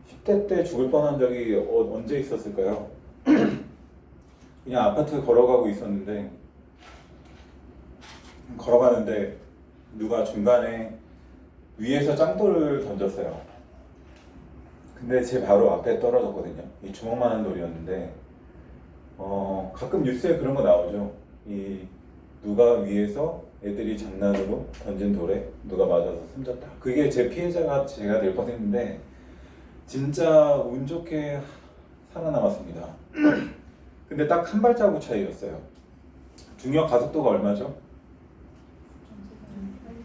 Speaker 1: 10대 때 죽을 뻔한 적이 언제 있었을까요? 그냥 아파트 걸어가고 있었는데 걸어가는데 누가 중간에 위에서 짱돌을 던졌어요. 근데 제 바로 앞에 떨어졌거든요. 이 주먹만한 돌이었는데 가끔 뉴스에 그런 거 나오죠. 이 누가 위에서 애들이 장난으로 던진 돌에 누가 맞아서 숨졌다. 그게 제 피해자가 제가 될 뻔했는데 진짜 운 좋게 살아남았습니다. 근데 딱 한 발자국 차이였어요. 중력 가속도가 얼마죠?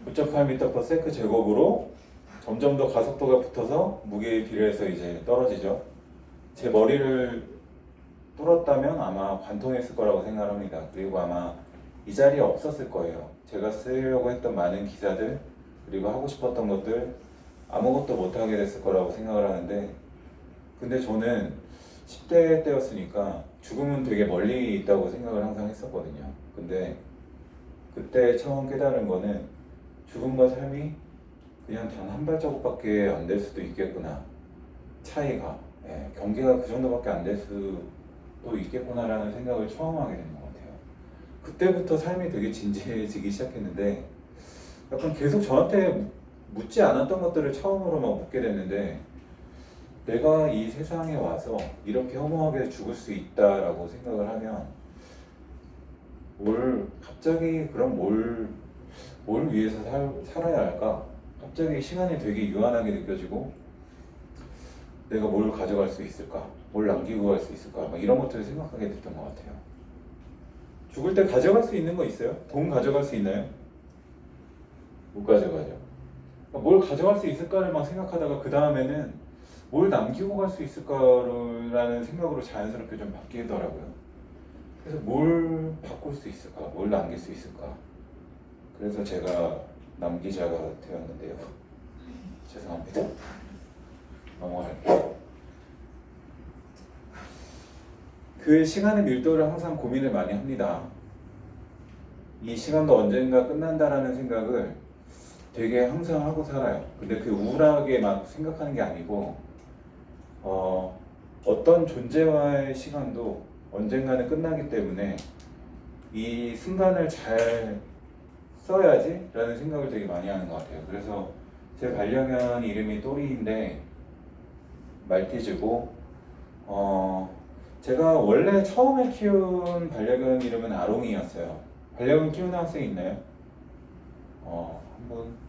Speaker 1: 9.8m/s 제곱으로 점점 더 가속도가 붙어서 무게에 비례해서 이제 떨어지죠. 제 머리를 뚫었다면 아마 관통했을 거라고 생각합니다. 그리고 아마 이 자리에 없었을 거예요. 제가 쓰려고 했던 많은 기사들 그리고 하고 싶었던 것들 아무것도 못하게 됐을 거라고 생각을 하는데, 근데 저는 10대 때였으니까 죽음은 되게 멀리 있다고 생각을 항상 했었거든요. 근데 그때 처음 깨달은 거는 죽음과 삶이 그냥 단 한 발자국밖에 안 될 수도 있겠구나. 차이가 경계가 그 정도밖에 안 될 수도 있겠구나라는 생각을 처음 하게 된 것 같아요. 그때부터 삶이 되게 진지해지기 시작했는데 약간 계속 저한테 묻지 않았던 것들을 처음으로 막 묻게 됐는데, 내가 이 세상에 와서 이렇게 허무하게 죽을 수 있다라고 생각을 하면 갑자기 그럼 뭘 위해서 살아야 할까? 갑자기 시간이 되게 유한하게 느껴지고 내가 뭘 가져갈 수 있을까? 뭘 남기고 갈 수 있을까? 막 이런 것들을 생각하게 됐던 것 같아요. 죽을 때 가져갈 수 있는 거 있어요? 돈 가져갈 수 있나요? 못 가져가죠. 뭘 가져갈 수 있을까를 막 생각하다가 그 다음에는 뭘 남기고 갈 수 있을까라는 생각으로 자연스럽게 좀 바뀌더라고요. 그래서 뭘 바꿀 수 있을까? 뭘 남길 수 있을까? 그래서 제가 남기자가 되었는데요. 죄송합니다. 넘어갈게요. 그 시간의 밀도를 항상 고민을 많이 합니다. 이 시간도 언젠가 끝난다라는 생각을 되게 항상 하고 살아요. 근데 그 우울하게 막 생각하는 게 아니고 어떤 존재와의 시간도 언젠가는 끝나기 때문에 이 순간을 잘 써야지 라는 생각을 되게 많이 하는 것 같아요. 그래서 제 반려견 이름이 또리인데 말티즈고 제가 원래 처음에 키운 반려견 이름은 아롱이였어요. 반려견 키우는 학생 있나요? 한 분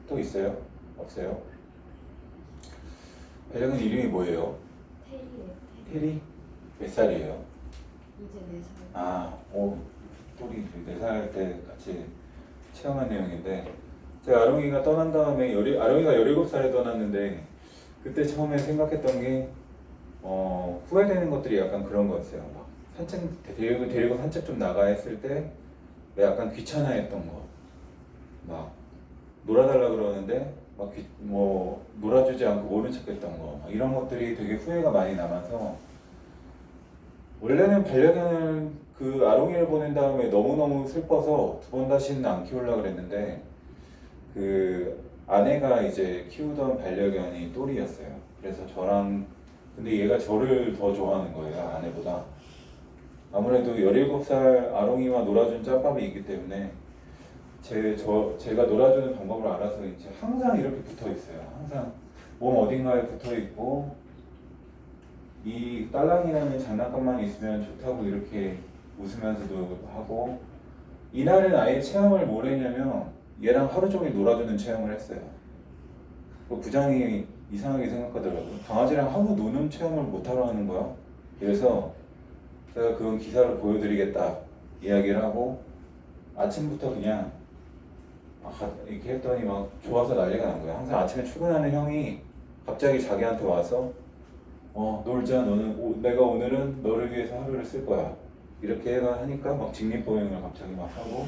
Speaker 1: 또 있어요? 없어요? 반려견 이름이 뭐예요?
Speaker 2: 테리예요.
Speaker 1: 테리? 몇 살이에요?
Speaker 2: 이제 4살.
Speaker 1: 또리 4살 때 같이 체험한 내용인데, 제가 아롱이가 떠난 다음에 아롱이가 17살에 떠났는데 그때 처음에 생각했던 게 후회되는 것들이 약간 그런 거였어요. 막 데리고 산책 좀 나가 했을 때 약간 귀찮아했던 거, 막 놀아달라 그러는데 막 놀아주지 않고 모른 척했던 거, 이런 것들이 되게 후회가 많이 남아서 원래는 반려견을 그 아롱이를 보낸 다음에 너무너무 슬퍼서 2번 다시는 안 키우려고 그랬는데 그 아내가 이제 키우던 반려견이 또리였어요. 그래서 근데 얘가 저를 더 좋아하는 거예요, 아내보다. 아무래도 17살 아롱이와 놀아준 짬밥이 있기 때문에 제가 놀아주는 방법을 알아서 이제 항상 이렇게 붙어 있어요. 항상 몸 어딘가에 붙어 있고, 이 딸랑이라는 장난감만 있으면 좋다고 이렇게 웃으면서도 하고, 이날은 아예 체험을 뭘 했냐면 얘랑 하루 종일 놀아주는 체험을 했어요. 그 부장이 이상하게 생각하더라고요. 강아지랑 하루 노는 체험을 못하러 하는 거야. 그래서 제가 그건 기사를 보여드리겠다 이야기를 하고 아침부터 그냥 이렇게 했더니 막 좋아서 난리가 난 거야. 항상 아침에 출근하는 형이 갑자기 자기한테 와서 놀자, 내가 오늘은 너를 위해서 하루를 쓸 거야, 이렇게 하니까 막 직립보행을 갑자기 막 하고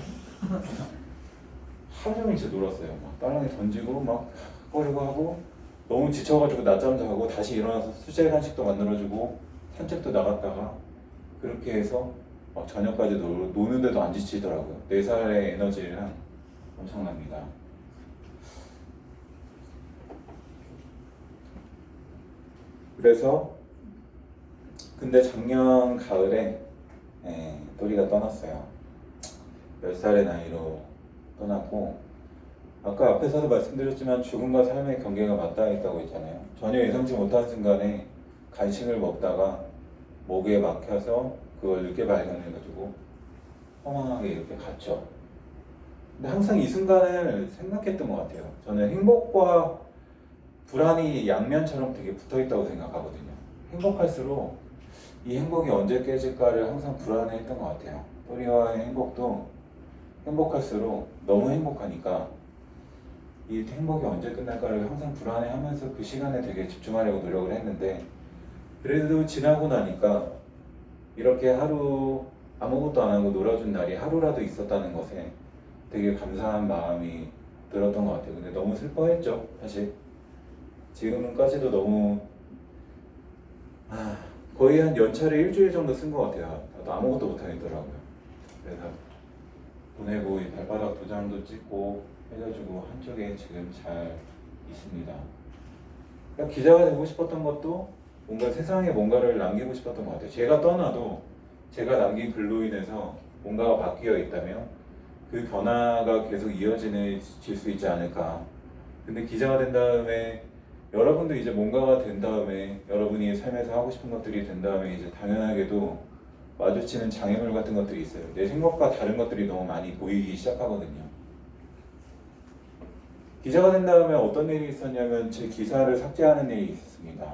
Speaker 1: 하루 종일 진짜 놀았어요. 막 딸랑이 던지고 막 거리고 하고, 너무 지쳐가지고 낮잠 자고 다시 일어나서 수제 간식도 만들어주고 산책도 나갔다가 그렇게 해서 막 저녁까지 노는데도 안 지치더라고요. 4살의 에너지랑 엄청납니다. 그래서 근데 작년 가을에 또리가 떠났어요. 10살의 나이로 떠났고, 아까 앞에서도 말씀드렸지만 죽음과 삶의 경계가 맞닿아 있다고 했잖아요. 전혀 예상치 못한 순간에 간식을 먹다가 목에 막혀서 그걸 늦게 발견해가지고 허망하게 이렇게 갔죠. 근데 항상 이 순간을 생각했던 것 같아요. 저는 행복과 불안이 양면처럼 되게 붙어 있다고 생각하거든요. 행복할수록 이 행복이 언제 깨질까를 항상 불안해했던 것 같아요. 또리와의 행복도 행복할수록 너무 행복하니까 이 행복이 언제 끝날까를 항상 불안해하면서 그 시간에 되게 집중하려고 노력을 했는데, 그래도 지나고 나니까 이렇게 하루 아무것도 안 하고 놀아준 날이 하루라도 있었다는 것에 되게 감사한 마음이 들었던 것 같아요. 근데 너무 슬퍼했죠, 사실. 지금까지도 너무 거의 한 연차를 일주일 정도 쓴 것 같아요. 나도 아무것도 못하겠더라고요. 그래서 보내고 이 발바닥 도장도 찍고 해가지고 한쪽에 지금 잘 있습니다. 그러니까 기자가 되고 싶었던 것도 뭔가 세상에 뭔가를 남기고 싶었던 것 같아요. 제가 떠나도 제가 남긴 글로 인해서 뭔가가 바뀌어 있다면 그 변화가 계속 이어질 수 있지 않을까. 근데 기자가 된 다음에 여러분도 이제 뭔가가 된 다음에 여러분이 삶에서 하고 싶은 것들이 된 다음에 이제 당연하게도 마주치는 장애물 같은 것들이 있어요. 내 생각과 다른 것들이 너무 많이 보이기 시작하거든요. 기자가 된 다음에 어떤 일이 있었냐면 제 기사를 삭제하는 일이 있었습니다.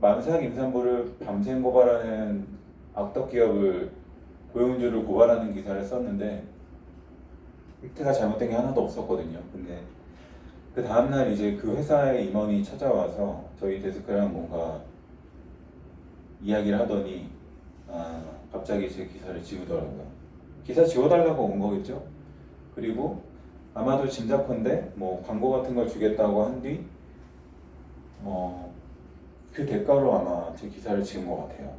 Speaker 1: 만삭 임산부를 밤샘 고발하는 악덕 기업을 고용주를 고발하는 기사를 썼는데 획태가 잘못된 게 하나도 없었거든요. 근데 그 다음날 이제 그 회사의 임원이 찾아와서 저희 데스크랑 뭔가 이야기를 하더니 갑자기 제 기사를 지우더라고요. 기사 지워달라고 온 거겠죠? 그리고 아마도 짐작컨대 뭐 광고 같은 걸 주겠다고 한 뒤 그 대가로 아마 제 기사를 지은 것 같아요.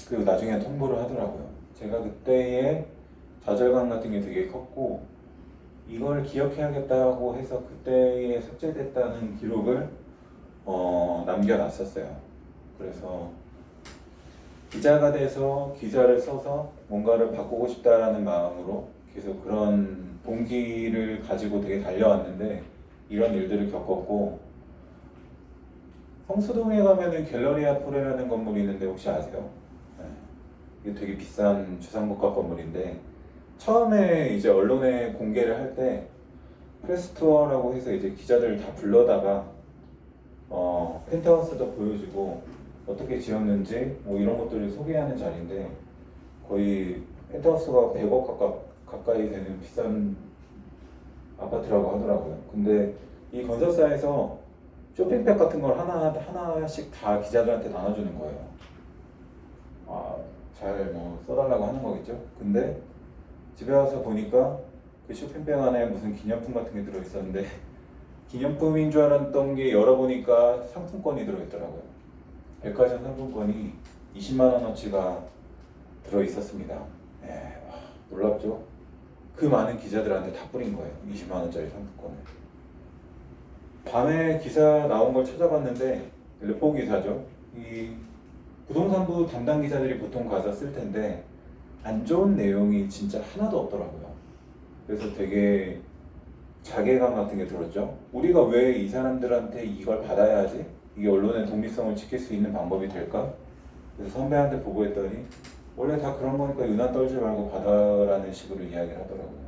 Speaker 1: 그리고 나중에 통보를 하더라고요. 제가 그때의 좌절감 같은 게 되게 컸고 이걸 기억해야겠다고 해서 그때에 삭제됐다는 기록을 남겨놨었어요. 그래서 기자가 돼서 기사를 써서 뭔가를 바꾸고 싶다라는 마음으로 계속 그런 동기를 가지고 되게 달려왔는데 이런 일들을 겪었고, 성수동에 가면은 갤러리아 포레라는 건물이 있는데 혹시 아세요? 네. 이게 되게 비싼 주상복합 건물인데 처음에 이제 언론에 공개를 할 때 프레스 투어라고 해서 이제 기자들을 다 불러다가 펜트하우스도 보여주고 어떻게 지었는지 뭐 이런 것들을 소개하는 자리인데 거의 펜트하우스가 100억 가까이 되는 비싼 아파트라고 하더라고요. 근데 이 건설사에서 쇼핑백 같은 걸 하나씩 다 기자들한테 나눠주는 거예요. 잘 뭐 써달라고 하는 거겠죠. 근데 집에 와서 보니까 그 쇼핑백 안에 무슨 기념품 같은 게 들어있었는데 기념품인 줄 알았던 게 열어보니까 상품권이 들어있더라고요. 백화점 상품권이 20만 원어치가 들어있었습니다. 놀랍죠? 그 많은 기자들한테 다 뿌린 거예요. 20만 원짜리 상품권을. 밤에 기사 나온 걸 찾아봤는데 레포 기사죠. 이 부동산부 담당 기자들이 보통 가서 쓸 텐데 안 좋은 내용이 진짜 하나도 없더라고요. 그래서 되게 자괴감 같은 게 들었죠. 우리가 왜 이 사람들한테 이걸 받아야 하지? 이게 언론의 독립성을 지킬 수 있는 방법이 될까? 그래서 선배한테 보고했더니 원래 다 그런 거니까 유난 떨지 말고 받아라는 식으로 이야기를 하더라고요.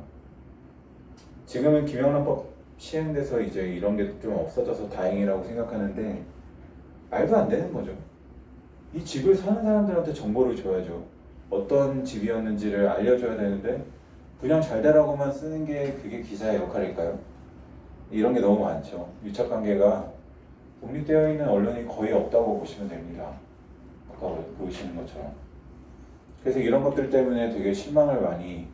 Speaker 1: 지금은 김영란법 시행돼서 이제 이런 게 좀 없어져서 다행이라고 생각하는데 말도 안 되는 거죠. 이 집을 사는 사람들한테 정보를 줘야죠. 어떤 집이었는지를 알려줘야 되는데 그냥 잘 되라고만 쓰는 게 그게 기자의 역할일까요? 이런 게 너무 많죠. 유착관계가 독립되어 있는 언론이 거의 없다고 보시면 됩니다. 아까 보시는 것처럼. 그래서 이런 것들 때문에 되게 실망을 많이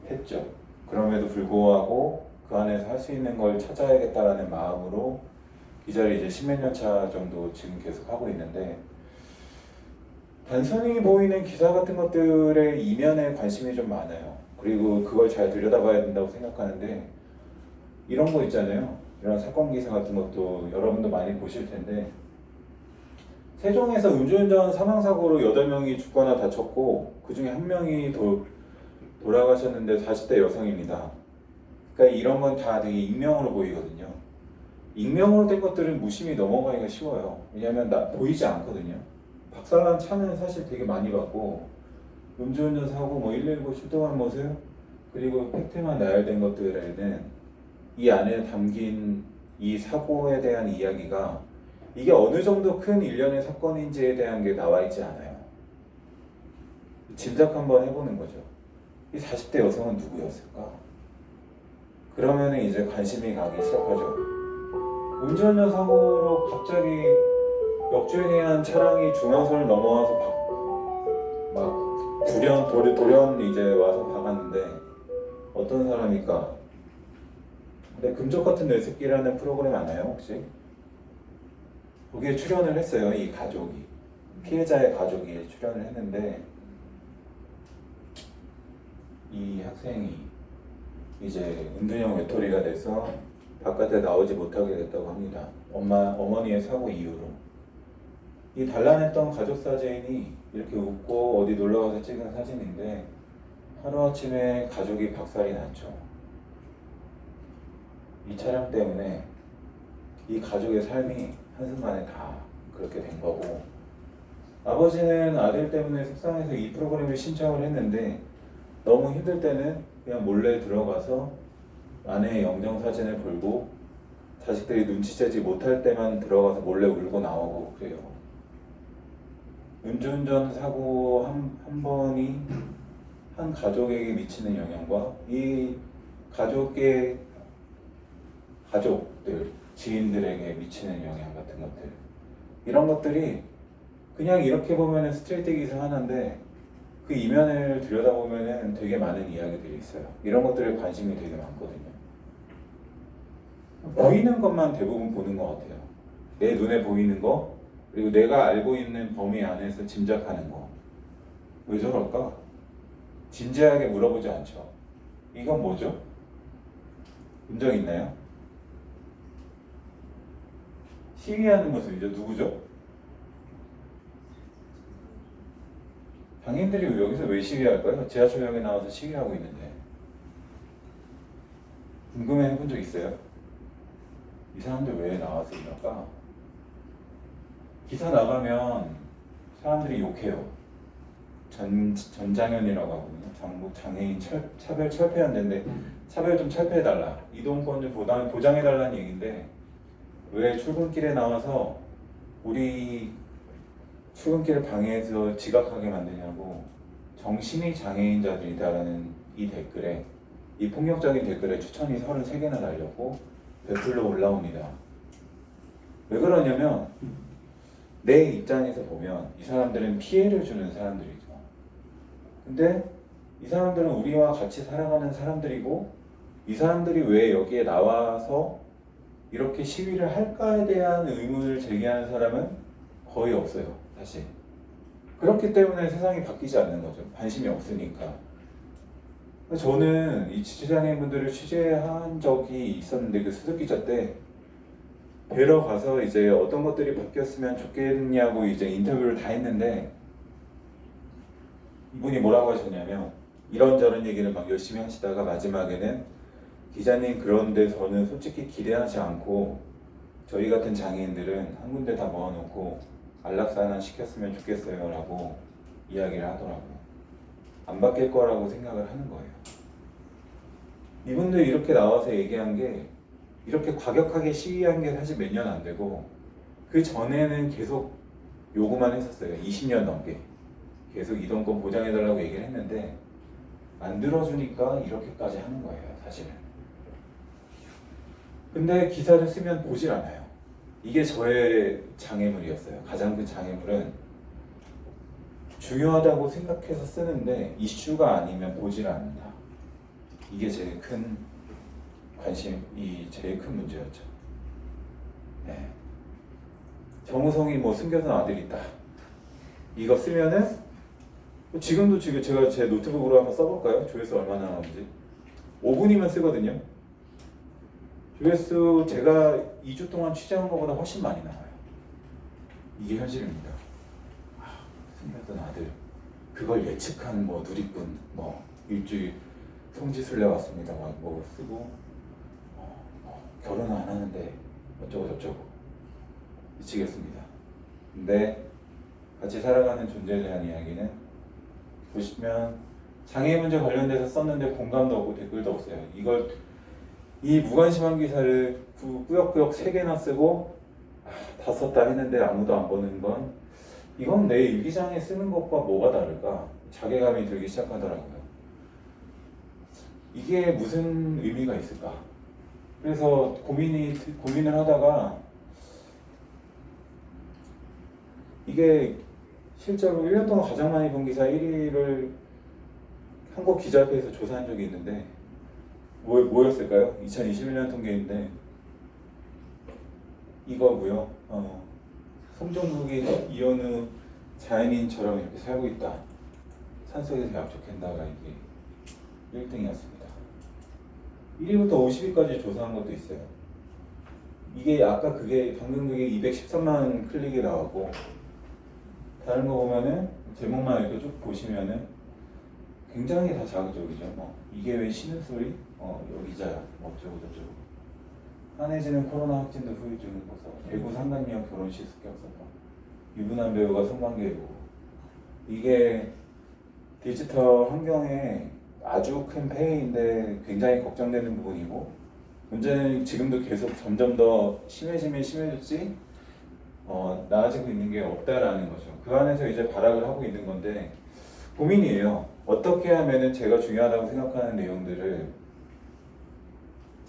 Speaker 1: 했죠. 그럼에도 불구하고 그 안에서 할 수 있는 걸 찾아야겠다라는 마음으로 기자를 이제 10몇 년 차 정도 지금 계속 하고 있는데, 단순히 보이는 기사 같은 것들의 이면에 관심이 좀 많아요. 그리고 그걸 잘 들여다봐야 된다고 생각하는데, 이런 거 있잖아요. 이런 사건 기사 같은 것도 여러분도 많이 보실 텐데, 세종에서 음주운전 사망사고로 8명이 죽거나 다쳤고 그 중에 1명이 돌아가셨는데 40대 여성입니다. 그러니까 이런 건 다 되게 익명으로 보이거든요. 익명으로 된 것들은 무심히 넘어가기가 쉬워요. 왜냐하면 보이지 않거든요. 박살난 차는 사실 되게 많이 봤고 음주운전 사고 뭐 119 출동한 모습 그리고 팩트만 나열된 것들에는 이 안에 담긴 이 사고에 대한 이야기가 이게 어느 정도 큰 일련의 사건인지에 대한 게 나와 있지 않아요. 짐작 한번 해보는 거죠. 이 40대 여성은 누구였을까? 그러면 이제 관심이 가기 시작하죠. 음주운전 사고로 갑자기 역주행한 차량이 중앙선을 넘어와서 막 돌연 이제 와서 박았는데 어떤 사람일까? 근데 금쪽 같은 내 새끼라는 프로그램 아나요 혹시? 거기에 출연을 했어요. 이 가족이 피해자의 가족이 출연을 했는데 이 학생이 이제 은둔형 외톨이가 돼서 바깥에 나오지 못하게 됐다고 합니다. 어머니의 사고 이후로. 이 단란했던 가족 사진이 이렇게 웃고 어디 놀러 가서 찍은 사진인데 하루아침에 가족이 박살이 났죠. 이 차량 때문에 이 가족의 삶이 한순간에 다 그렇게 된 거고 아버지는 아들 때문에 속상해서 이 프로그램을 신청을 했는데 너무 힘들 때는 그냥 몰래 들어가서 아내의 영정사진을 보고 자식들이 눈치채지 못할 때만 들어가서 몰래 울고 나오고 그래요. 음주운전 사고 한 번이 한 가족에게 미치는 영향과 이 가족들, 지인들에게 미치는 영향 같은 것들 이런 것들이 그냥 이렇게 보면 스트레이트 기사 하나인데 그 이면을 들여다보면 되게 많은 이야기들이 있어요. 이런 것들에 관심이 되게 많거든요. 보이는 것만 대부분 보는 것 같아요. 내 눈에 보이는 거 그리고 내가 알고 있는 범위 안에서 짐작하는 거. 왜 저럴까? 진지하게 물어보지 않죠. 이건 뭐죠? 본 적 있나요? 시위하는 모습이죠. 누구죠? 장애인들이 여기서 왜 시위할까요? 지하철역에 나와서 시위하고 있는데 궁금해 해본 적 있어요? 이 사람들 왜 나와서 이럴까? 기사 나가면 사람들이 욕해요. 전장현이라고 하거든요. 전국 장애인 차별 철폐한대인데 차별 좀 철폐해달라. 이동권 좀 보장해달라는 얘기인데 왜 출근길에 나와서 우리 출근길을 방해해서 지각하게 만드냐고 정신이 장애인자들이다라는 이 댓글에 이 폭력적인 댓글에 추천이 33개나 달렸고 댓글로 올라옵니다. 왜 그러냐면 내 입장에서 보면 이 사람들은 피해를 주는 사람들이죠. 근데 이 사람들은 우리와 같이 살아가는 사람들이고 이 사람들이 왜 여기에 나와서 이렇게 시위를 할까에 대한 의문을 제기하는 사람은 거의 없어요. 사실. 그렇기 때문에 세상이 바뀌지 않는 거죠. 관심이 없으니까. 저는 이 지체장애인분들을 취재한 적이 있었는데 그 수석기자 때 뵈러 가서 이제 어떤 것들이 바뀌었으면 좋겠냐고 이제 인터뷰를 다 했는데 이분이 뭐라고 하셨냐면 이런저런 얘기를 막 열심히 하시다가 마지막에는 기자님 그런데 저는 솔직히 기대하지 않고 저희 같은 장애인들은 한 군데 다 모아놓고 안락사나 시켰으면 좋겠어요 라고 이야기를 하더라고요. 안 바뀔 거라고 생각을 하는 거예요. 이분들 이렇게 나와서 얘기한 게 이렇게 과격하게 시위한 게 사실 몇 년 안 되고 그 전에는 계속 요구만 했었어요. 20년 넘게 계속 이동권 보장해달라고 얘기를 했는데 안 들어주니까 이렇게까지 하는 거예요. 사실은. 근데 기사를 쓰면 보질 않아요. 이게 저의 장애물이었어요. 가장 큰 장애물은 중요하다고 생각해서 쓰는데 이슈가 아니면 보질 않는다. 이게 제일 큰 관심이 제일 큰 문제였죠. 네. 정우성이 뭐 숨겨둔 아들이 있다. 이거 쓰면은 지금 제가 제 노트북으로 한번 써볼까요? 조회수 얼마나 나오는지. 5분이면 쓰거든요. 조회수 제가 2주 동안 취재한 것보다 훨씬 많이 나와요. 이게 현실입니다. 숨겨둔 아들. 그걸 예측한 뭐 누리꾼 뭐 일주일 성지순례 왔습니다. 막 뭐 쓰고 결혼 안 하는데 어쩌고 저쩌고 미치겠습니다. 근데 같이 살아가는 존재에 대한 이야기는 보시면 장애인 문제 관련돼서 썼는데 공감도 없고 댓글도 없어요. 이 무관심한 기사를 꾸역꾸역 3개나 쓰고 다 썼다 했는데 아무도 안 보는 건 이건 내 일기장에 쓰는 것과 뭐가 다를까? 자괴감이 들기 시작하더라고요. 이게 무슨 의미가 있을까? 그래서 고민을 하다가 이게 실제로 1년 동안 가장 많이 본 기사 1위를 한국 기자협회에서 조사한 적이 있는데 뭐였을까요? 2021년 통계인데 이거고요. 송정국이 이현우 자연인처럼 이렇게 살고 있다. 산속에서 약촉한다가 이게 1등이었습니다. 1위부터 50위까지 조사한 것도 있어요. 이게 아까 방금 그게 213만 클릭이 나왔고 다른 거 보면은 제목만 이렇게 쭉 보시면은 굉장히 다 자극적이죠. 이게 왜 쉬는 소리? 여기자야. 어쩌고 저쩌고. 한혜진은 코로나 확진도 후유증을 벗어. 대구 상간미역 결혼식 습격사건. 유부남 배우가 성관계고. 이게 디지털 환경에 아주 큰 폐해인데 굉장히 걱정되는 부분이고 문제는 지금도 계속 점점 더 심해졌지 나아지고 있는 게 없다라는 거죠. 그 안에서 이제 발악을 하고 있는 건데 고민이에요. 어떻게 하면은 제가 중요하다고 생각하는 내용들을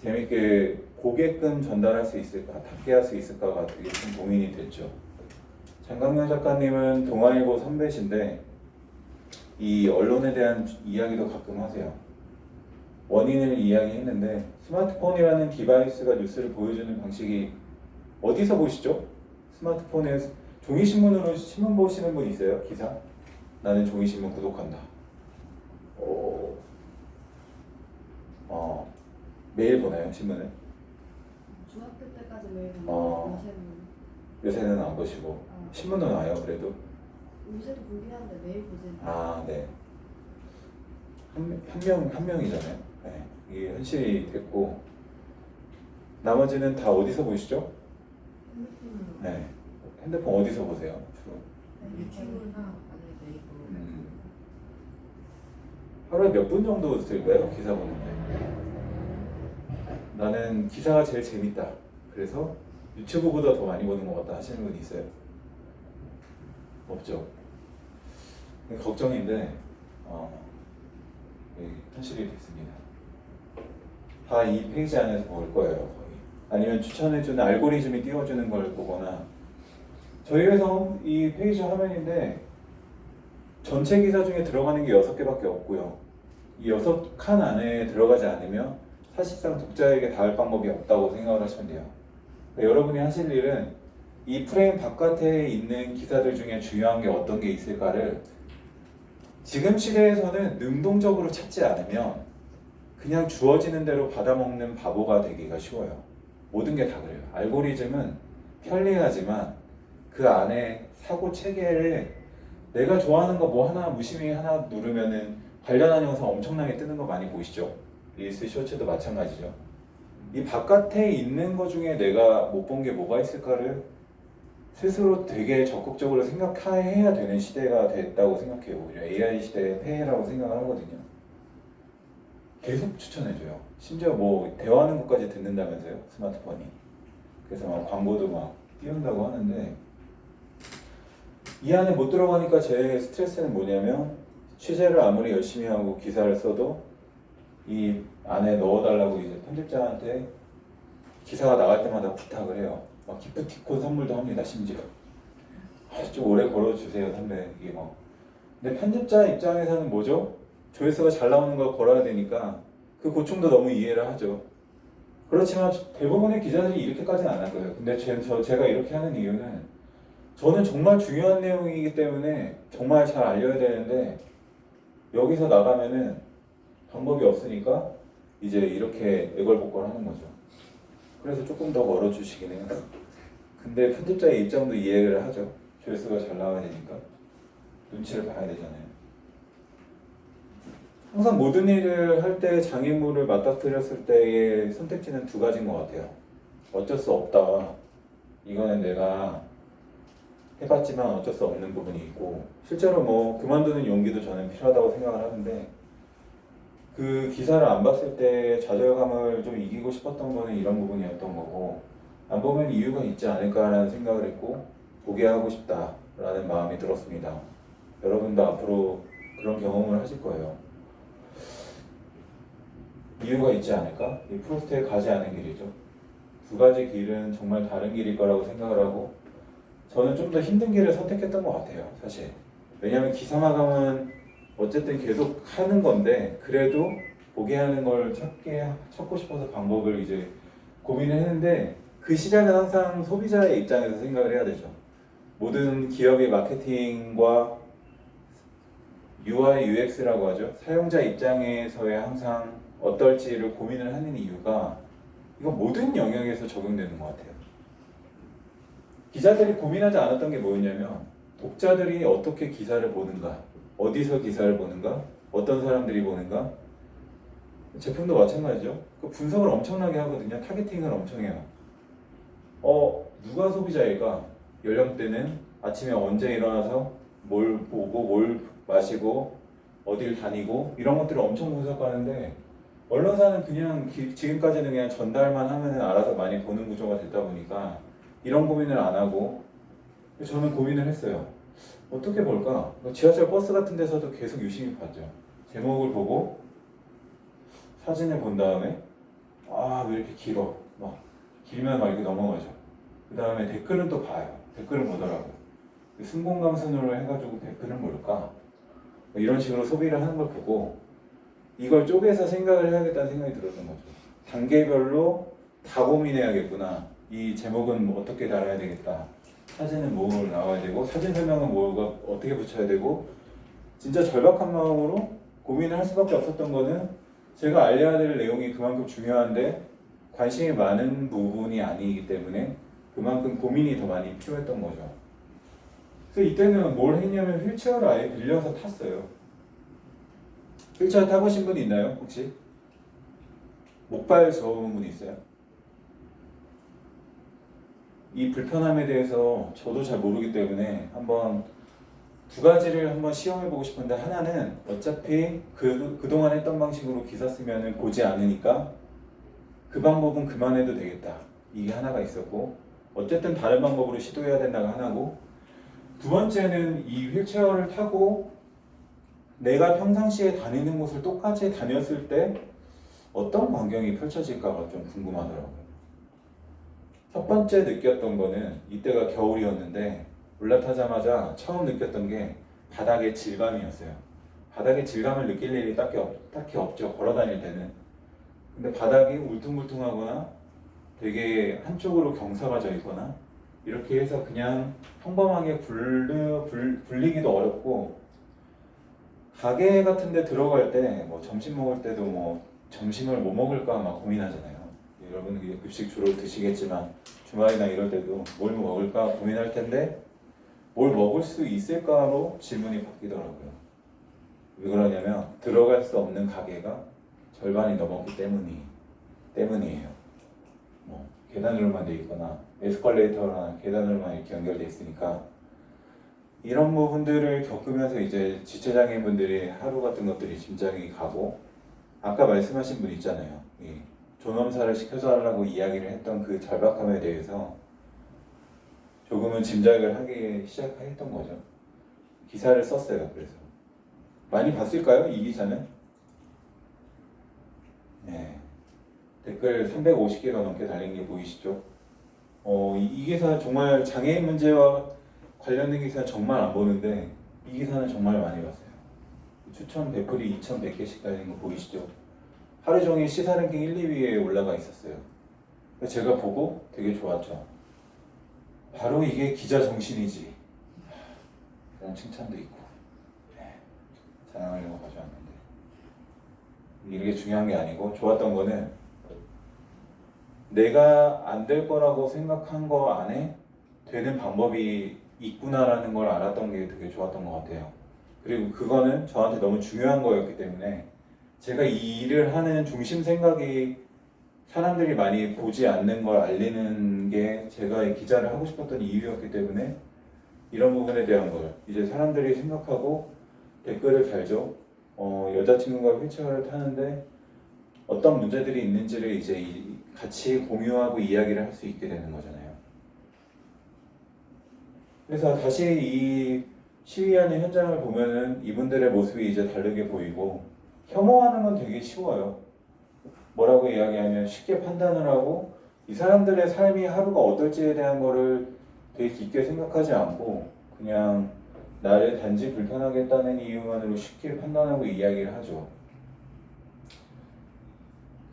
Speaker 1: 재밌게 고개끔 전달할 수 있을까, 닿게 할 수 있을까가 되게 좀 고민이 됐죠. 장강명 작가님은 동아일보 선배신데 이 언론에 대한 이야기도 가끔 하세요. 원인을 이야기했는데 스마트폰이라는 디바이스가 뉴스를 보여주는 방식이 어디서 보시죠? 스마트폰에 종이신문으로 신문 보시는 분 있어요? 기사? 나는 종이신문 구독한다. 매일 보나요? 신문을?
Speaker 2: 중학교 때까지 매일 보는데
Speaker 1: 요새는 안 보시고 신문은 와요 그래도?
Speaker 2: 요새도 보긴 하는데 매일 보진
Speaker 1: 네. 한 명이잖아요. 네. 이게 현실이 됐고 나머지는 다 어디서 보시죠?
Speaker 2: 핸드폰으로
Speaker 1: 네. 핸드폰 어디서 보세요? 주로?
Speaker 2: 유튜브나 아니면 네이버
Speaker 1: 하루에 몇 분 정도 쓸까요? 기사 보는데. 나는 기사가 제일 재밌다. 그래서 유튜브보다 더 많이 보는 것 같다 하시는 분 있어요? 없죠. 걱정인데 현실이 됐습니다. 다 이 페이지 안에서 볼 거예요. 거의. 아니면 추천해주는 알고리즘이 띄워주는 걸 보거나 저희 회사 이 페이지 화면인데 전체 기사 중에 들어가는 게 6개밖에 없고요. 이 6칸 안에 들어가지 않으면 사실상 독자에게 닿을 방법이 없다고 생각을 하시면 돼요. 그러니까 여러분이 하실 일은 이 프레임 바깥에 있는 기사들 중에 중요한 게 어떤 게 있을까를 지금 시대에서는 능동적으로 찾지 않으면 그냥 주어지는 대로 받아먹는 바보가 되기가 쉬워요. 모든 게 다 그래요. 알고리즘은 편리하지만 그 안에 사고 체계를 내가 좋아하는 거 뭐 하나 무심히 하나 누르면은 관련한 영상 엄청나게 뜨는 거 많이 보시죠? 릴스 쇼츠도 마찬가지죠. 이 바깥에 있는 거 중에 내가 못 본 게 뭐가 있을까를 스스로 되게 적극적으로 생각해야 되는 시대가 됐다고 생각해요. 오히려 AI 시대의 폐해라고 생각을 하거든요. 계속 추천해줘요. 심지어 뭐 대화하는 것까지 듣는다면서요, 스마트폰이. 그래서 막 광고도 막 띄운다고 하는데 이 안에 못 들어가니까 제 스트레스는 뭐냐면 취재를 아무리 열심히 하고 기사를 써도 이 안에 넣어달라고 이제 편집자한테 기사가 나갈 때마다 부탁을 해요. 막 기프티콘 선물도 합니다. 심지어 좀 오래 걸어주세요 선배. 이게 뭐 근데 편집자 입장에서는 뭐죠? 조회수가 잘 나오는 걸 걸어야 되니까 그 고충도 너무 이해를 하죠. 그렇지만 대부분의 기자들이 이렇게까지는 안 할 거예요. 근데 제가 이렇게 하는 이유는 저는 정말 중요한 내용이기 때문에 정말 잘 알려야 되는데 여기서 나가면은 방법이 없으니까 이제 이렇게 애걸복걸 하는 거죠. 그래서 조금 더 멀어주시긴 해요. 근데 편집자의 입장도 이해를 하죠. 조회수가 잘 나와야 되니까 눈치를 봐야 되잖아요. 항상 모든 일을 할 때 장애물을 맞닥뜨렸을 때의 선택지는 두 가지인 것 같아요. 어쩔 수 없다. 이거는 내가 해봤지만 어쩔 수 없는 부분이 있고, 실제로 뭐 그만두는 용기도 저는 필요하다고 생각을 하는데, 그 기사를 안 봤을 때 좌절감을 좀 이기고 싶었던 거는 이런 부분이었던 거고, 안 보면 이유가 있지 않을까라는 생각을 했고, 보게 하고 싶다라는 마음이 들었습니다. 여러분도 앞으로 그런 경험을 하실 거예요. 이유가 있지 않을까? 이 프로스트에 가지 않은 길이죠. 두 가지 길은 정말 다른 길일 거라고 생각을 하고, 저는 좀 더 힘든 길을 선택했던 것 같아요, 사실. 왜냐하면 기사 마감은 어쨌든 계속 하는 건데, 그래도 보게 하는 걸 찾고 싶어서 방법을 이제 고민을 했는데, 그 시작은 항상 소비자의 입장에서 생각을 해야 되죠. 모든 기업의 마케팅과 UI, UX라고 하죠. 사용자 입장에서의 항상 어떨지를 고민을 하는 이유가 이건 모든 영역에서 적용되는 것 같아요. 기자들이 고민하지 않았던 게 뭐였냐면 독자들이 어떻게 기사를 보는가, 어디서 기사를 보는가, 어떤 사람들이 보는가. 제품도 마찬가지죠. 그 분석을 엄청나게 하거든요. 타겟팅을 엄청 해요. 누가 소비자일까? 연령대는 아침에 언제 일어나서 뭘 보고 뭘 마시고 어딜 다니고 이런 것들을 엄청 분석하는데, 언론사는 그냥 지금까지는 그냥 전달만 하면은 알아서 많이 보는 구조가 됐다 보니까 이런 고민을 안 하고, 저는 고민을 했어요. 어떻게 볼까? 지하철 버스 같은 데서도 계속 유심히 봤죠. 제목을 보고 사진을 본 다음에 왜 이렇게 길어? 막 길면 막 이렇게 넘어가죠. 그 다음에 댓글은 또 봐요. 댓글을 보더라고요. 순공감 순으로 해가지고 댓글은 뭘까? 이런 식으로 소비를 하는 걸 보고 이걸 쪼개서 생각을 해야겠다는 생각이 들었던 거죠. 단계별로 다 고민해야겠구나. 이 제목은 뭐 어떻게 달아야 되겠다. 사진은 뭐 나와야 되고, 사진 설명은 뭐가 어떻게 붙여야 되고, 진짜 절박한 마음으로 고민을 할 수밖에 없었던 거는 제가 알려야 될 내용이 그만큼 중요한데 관심이 많은 부분이 아니기 때문에 그만큼 고민이 더 많이 필요했던 거죠. 그래서 이때는 뭘 했냐면 휠체어를 아예 빌려서 탔어요. 휠체어 타보신 분 있나요? 혹시? 목발 저어본 분 있어요? 이 불편함에 대해서 저도 잘 모르기 때문에 한번 두 가지를 한번 시험해보고 싶은데, 하나는 어차피 그동안 했던 방식으로 기사 쓰면은 보지 않으니까 그 방법은 그만해도 되겠다. 이게 하나가 있었고, 어쨌든 다른 방법으로 시도해야 된다가 하나고, 두 번째는 이 휠체어를 타고 내가 평상시에 다니는 곳을 똑같이 다녔을 때 어떤 광경이 펼쳐질까가 좀 궁금하더라고요. 첫 번째 느꼈던 거는 이때가 겨울이었는데 올라타자마자 처음 느꼈던 게 바닥의 질감이었어요. 바닥의 질감을 느낄 일이 딱히 없죠. 걸어 다닐 때는. 근데 바닥이 울퉁불퉁하거나 되게 한쪽으로 경사가 져 있거나 이렇게 해서 그냥 평범하게 굴리기도 어렵고, 가게 같은 데 들어갈 때 뭐 점심 먹을 때도 뭐 점심을 뭐 먹을까 막 고민하잖아요. 여러분 급식 주로 드시겠지만 주말이나 이럴 때도 뭘 먹을까 고민할 텐데 뭘 먹을 수 있을까로 질문이 바뀌더라고요. 왜 그러냐면 들어갈 수 없는 가게가 절반이 넘었기 때문이에요. 뭐 계단으로만 돼 있거나 에스컬레이터나 계단으로만 이렇게 연결돼 있으니까, 이런 부분들을 겪으면서 이제 지체장애인분들이 하루 같은 것들이 짐작이 가고, 아까 말씀하신 분 있잖아요. 존엄사를 시켜달라고 이야기를 했던 그 절박함에 대해서 조금은 짐작을 하기 시작했던 거죠. 기사를 썼어요. 그래서 많이 봤을까요? 이 기사는? 네. 댓글 350개가 넘게 달린 게 보이시죠? 이 기사는 정말 장애인 문제와 관련된 기사는 정말 안 보는데 이 기사는 정말 많이 봤어요. 추천 베풀이 2,100개씩 달린 거 보이시죠? 하루 종일 시사 랭킹 1, 2위에 올라가 있었어요. 제가 보고 되게 좋았죠. 바로 이게 기자 정신이지. 그런 칭찬도 있고. 자랑하려고 가져왔는데 이게 중요한 게 아니고, 좋았던 거는 내가 안 될 거라고 생각한 거 안에 되는 방법이 있구나라는 걸 알았던 게 되게 좋았던 것 같아요. 그리고 그거는 저한테 너무 중요한 거였기 때문에 제가 이 일을 하는 중심 생각이 사람들이 많이 보지 않는 걸 알리는 게 제가 이 기자를 하고 싶었던 이유였기 때문에 이런 부분에 대한 걸 이제 사람들이 생각하고 댓글을 달죠. 여자친구가 휠체어를 타는데 어떤 문제들이 있는지를 이제 같이 공유하고 이야기를 할 수 있게 되는 거잖아요. 그래서 다시 이 시위하는 현장을 보면은 이분들의 모습이 이제 다르게 보이고 혐오하는 건 되게 쉬워요. 뭐라고 이야기하면 쉽게 판단을 하고 이 사람들의 삶이 하루가 어떨지에 대한 거를 되게 깊게 생각하지 않고 그냥 나를 단지 불편하게 했다는 이유만으로 쉽게 판단하고 이야기를 하죠.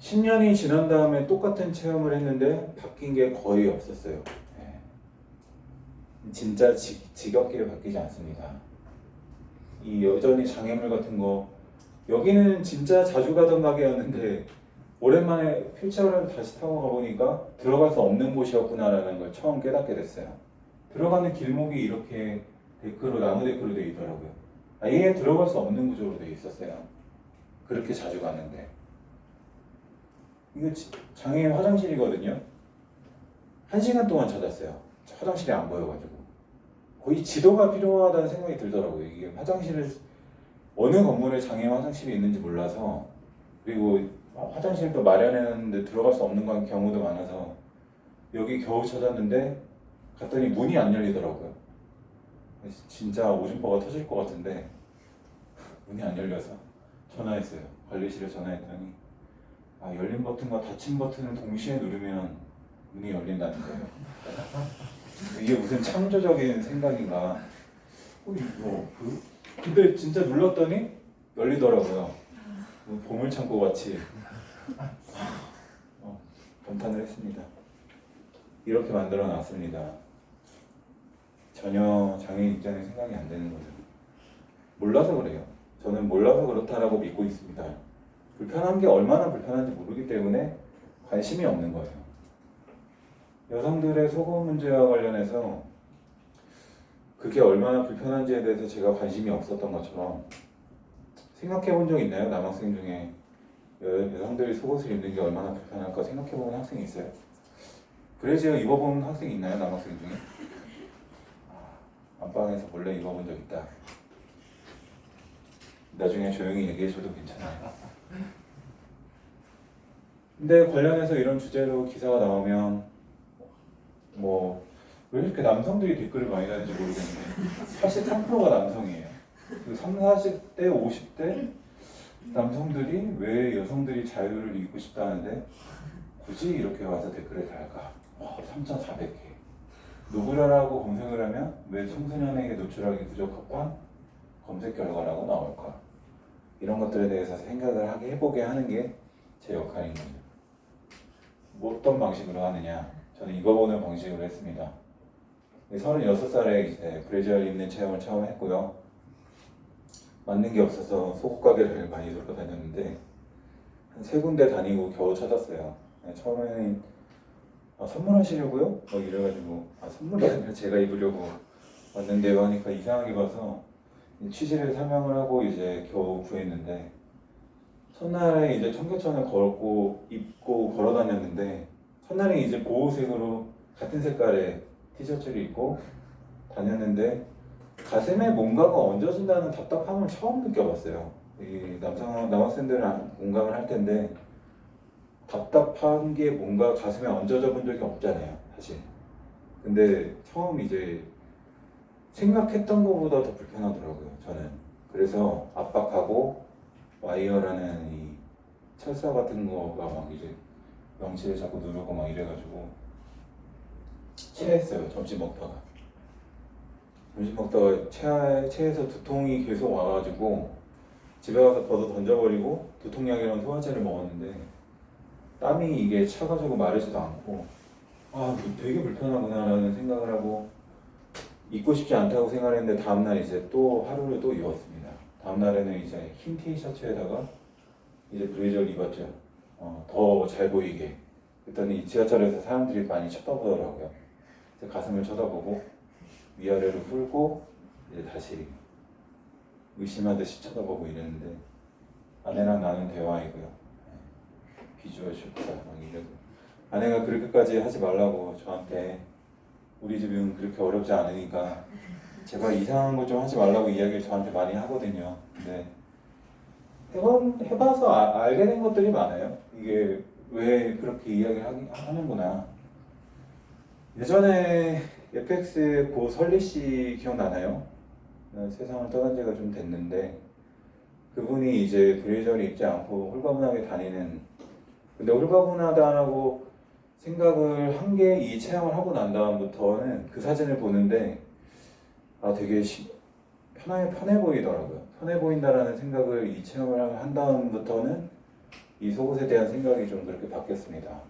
Speaker 1: 10년이 지난 다음에 똑같은 체험을 했는데 바뀐 게 거의 없었어요. 진짜 지겹게 바뀌지 않습니다. 이 여전히 장애물 같은 거 여기는 진짜 자주 가던 가게였는데 오랜만에 휠체어를 다시 타고 가보니까 들어갈 수 없는 곳이었구나라는 걸 처음 깨닫게 됐어요. 들어가는 길목이 이렇게 데크로 나무 데크로 되어 있더라고요. 아예 들어갈 수 없는 구조로 되어 있었어요. 그렇게 자주 갔는데 이거 장애인 화장실이거든요. 1시간 동안 찾았어요. 화장실이 안 보여가지고 거의 지도가 필요하다는 생각이 들더라고요. 이게 화장실을 어느 건물에 장애인 화장실이 있는지 몰라서 그리고 화장실도 마련했는데 들어갈 수 없는 경우도 많아서 여기 겨우 찾았는데 갔더니 문이 안 열리더라고요. 진짜 오줌바가 터질 것 같은데 문이 안 열려서 전화했어요. 관리실에 전화했더니 열린 버튼과 닫힌 버튼을 동시에 누르면 문이 열린다는 거예요. 이게 무슨 창조적인 생각인가? 근데 진짜 눌렀더니 열리더라고요. 보물창고 같이 감탄을 했습니다. 이렇게 만들어 놨습니다. 전혀 장애인 입장에 생각이 안 되는 거죠. 몰라서 그래요. 저는 몰라서 그렇다라고 믿고 있습니다. 불편한 게 얼마나 불편한지 모르기 때문에 관심이 없는 거예요. 여성들의 속옷 문제와 관련해서 그게 얼마나 불편한지에 대해서 제가 관심이 없었던 것처럼 생각해 본 적 있나요? 남학생 중에 여성들이 속옷을 입는 게 얼마나 불편할까 생각해 본 학생이 있어요? 브래지어 입어본 학생 있나요? 남학생 중에? 안방에서 몰래 입어본 적 있다. 나중에 조용히 얘기해줘도 괜찮아요. 근데 관련해서 이런 주제로 기사가 나오면 왜 이렇게 남성들이 댓글을 많이 다는지 모르겠는데 83%가 남성이에요. 그 30, 40대, 50대 남성들이 왜 여성들이 자유를 입고 싶다는데 굳이 이렇게 와서 댓글을 달까? 3,400개. 누구라고 검색을 하면 왜 청소년에게 노출하기 부적합한 검색 결과라고 나올까? 이런 것들에 대해서 생각을 해보게 하는 게 제 역할인 거죠. 어떤 방식으로 하느냐? 저는 입어보는 방식으로 했습니다. 36살에 이제 브래지어를 입는 체험을 처음 했고요. 맞는 게 없어서 속옷 가게를 많이 돌아다녔는데 한 3군데 다니고 겨우 찾았어요. 처음에는 선물하시려고요? 이래가지고 선물이 아니라 제가 입으려고 왔는데요 하니까 이상하게 봐서 취지를 설명을 하고 이제 겨우 구했는데 첫날에 이제 청계천을 입고 걸어 다녔는데 첫날에 이제 보호색으로 같은 색깔의 티셔츠를 입고 다녔는데 가슴에 뭔가가 얹어진다는 답답함을 처음 느껴봤어요. 이 남학생들은 공감을 할 텐데 답답한 게 뭔가 가슴에 얹어져 본 적이 없잖아요, 사실. 근데 처음 이제 생각했던 것보다 더 불편하더라고요, 저는. 그래서 압박하고 와이어라는 이 철사 같은 거가 막 이제 명치를 자꾸 누르고 막 이래가지고 체했어요. 점심 먹다가 체해서 두통이 계속 와가지고 집에 가서 벗어 던져버리고 두통약이랑 소화제를 먹었는데 땀이 이게 차가지고 마르지도 않고 되게 불편하구나 라는 생각을 하고 입고 싶지 않다고 생각했는데 다음날 이제 또 하루를 또 입었습니다. 다음날에는 이제 흰 티셔츠에다가 이제 브레이저를 입었죠. 더 잘 보이게. 그랬더니 지하철에서 사람들이 많이 쳐다보더라고요. 이제 가슴을 쳐다보고 위아래로 풀고 이제 다시 의심하듯이 쳐다보고 이랬는데 아내랑 나눈 대화이고요. 비주얼 쇼크다 막 이래도 아내가 그렇게까지 하지 말라고 저한테 우리 집은 그렇게 어렵지 않으니까 제발 이상한 거 좀 하지 말라고 이야기를 저한테 많이 하거든요. 근데 해봐서 알게 된 것들이 많아요. 이게 왜 그렇게 이야기를 하는구나. 예전에 FX 고 설리 씨 기억나나요? 세상을 떠난 지가 좀 됐는데 그분이 이제 브레이저를 입지 않고 홀가분하게 다니는, 근데 홀가분하다라고 생각을 한 게 이 체험을 하고 난 다음부터는 그 사진을 보는데 되게 편해 보이더라고요. 편해 보인다라는 생각을 이 체험을 한 다음부터는 이 속옷에 대한 생각이 좀 그렇게 바뀌었습니다.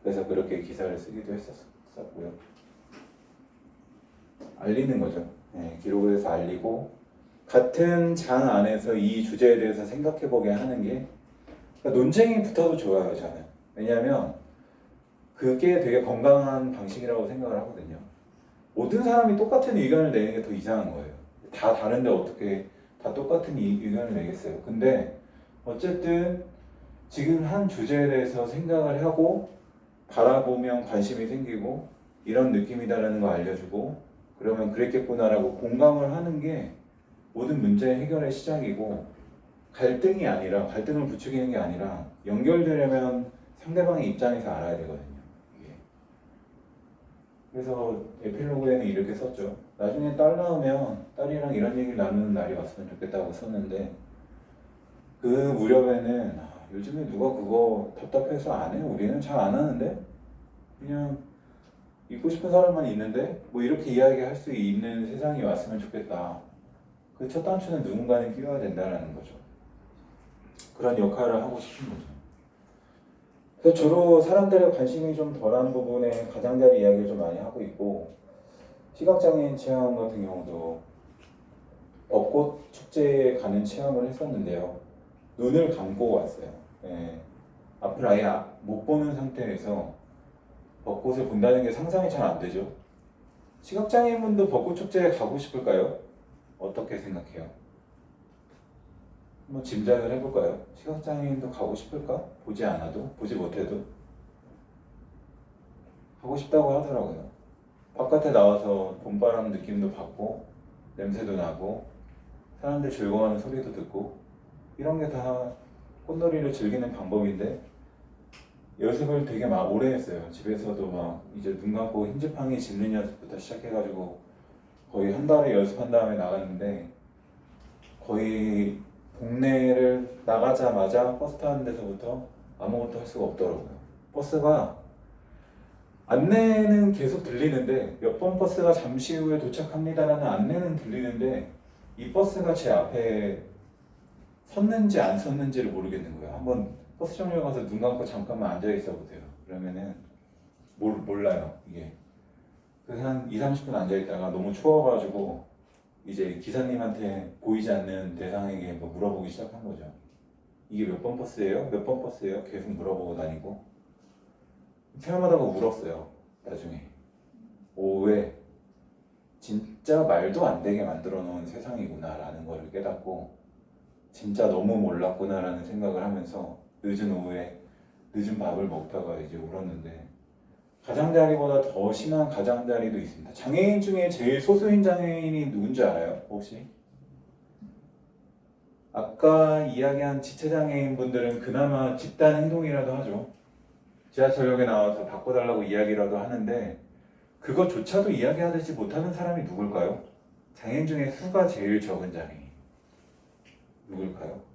Speaker 1: 그래서 그렇게 기사를 쓰기도 했었고요. 알리는 거죠. 네, 기록을 해서 알리고 같은 장 안에서 이 주제에 대해서 생각해보게 하는 게, 그러니까 논쟁이 붙어도 좋아요, 저는. 왜냐하면 그게 되게 건강한 방식이라고 생각을 하거든요. 모든 사람이 똑같은 의견을 내는 게 더 이상한 거예요. 다 다른데 어떻게 다 똑같은 의견을 내겠어요. 근데 어쨌든 지금 한 주제에 대해서 생각을 하고 바라보면 관심이 생기고 이런 느낌이다라는 거 알려주고 그러면 그랬겠구나라고 공감을 하는 게 모든 문제 해결의 시작이고, 갈등을 부추기는 게 아니라 연결되려면 상대방의 입장에서 알아야 되거든요. 이게. 그래서 에필로그에는 이렇게 썼죠. 나중에 딸 낳으면 딸이랑 이런 얘기를 나누는 날이 왔으면 좋겠다고 썼는데 그 무렵에는 요즘에 누가 그거 답답해서 안 해요? 우리는 잘 안 하는데? 그냥 있고 싶은 사람만 있는데? 뭐 이렇게 이야기할 수 있는 세상이 왔으면 좋겠다. 그 첫 단추는 누군가는 끼워야 된다는 거죠. 그런 역할을 하고 싶은 거죠. 그래서 주로 사람들의 관심이 좀 덜한 부분에 가장자리 이야기를 좀 많이 하고 있고, 시각장애인 체험 같은 경우도 벚꽃 축제에 가는 체험을 했었는데요. 눈을 감고 왔어요. 예. 앞을 아예 못 보는 상태에서 벚꽃을 본다는 게 상상이 잘 안 되죠. 시각장애인분도 벚꽃 축제에 가고 싶을까요? 어떻게 생각해요? 한번 짐작을 해볼까요? 시각장애인도 가고 싶을까? 보지 않아도? 보지 못해도? 가고 싶다고 하더라고요. 바깥에 나와서 봄바람 느낌도 받고 냄새도 나고 사람들 즐거워하는 소리도 듣고 이런 게 다 꽃놀이를 즐기는 방법인데 연습을 되게 오래 했어요. 집에서도 막 이제 눈 감고 흰지팡이 짚는 연습부터 시작해가지고 거의 한 달을 연습한 다음에 나갔는데 거의 동네를 나가자마자 버스 타는 데서부터 아무것도 할 수가 없더라고요. 버스가 안내는 계속 들리는데 몇 번 버스가 잠시 후에 도착합니다라는 안내는 들리는데 이 버스가 제 앞에 섰는지 안 섰는지를 모르겠는 거예요. 한번 버스 정류장 가서 눈 감고 잠깐만 앉아 있어 보세요. 그러면은 몰라요 이게. 그래서 한 2-30분 앉아 있다가 너무 추워가지고 이제 기사님한테 보이지 않는 대상에게 뭐 물어보기 시작한 거죠. 이게 몇 번 버스예요? 몇 번 버스예요? 계속 물어보고 다니고 체험하다가 울었어요. 나중에 오후에 진짜 말도 안 되게 만들어 놓은 세상이구나 라는 걸 깨닫고 진짜 너무 몰랐구나 라는 생각을 하면서 늦은 오후에 늦은 밥을 먹다가 이제 울었는데, 가장자리보다 더 심한 가장자리도 있습니다. 장애인 중에 제일 소수인 장애인이 누군지 알아요? 혹시? 아까 이야기한 지체장애인 분들은 그나마 집단 행동이라도 하죠. 지하철역에 나와서 바꿔달라고 이야기라도 하는데 그것조차도 이야기하지 못하는 사람이 누굴까요? 장애인 중에 수가 제일 적은 장애인 누굴까요?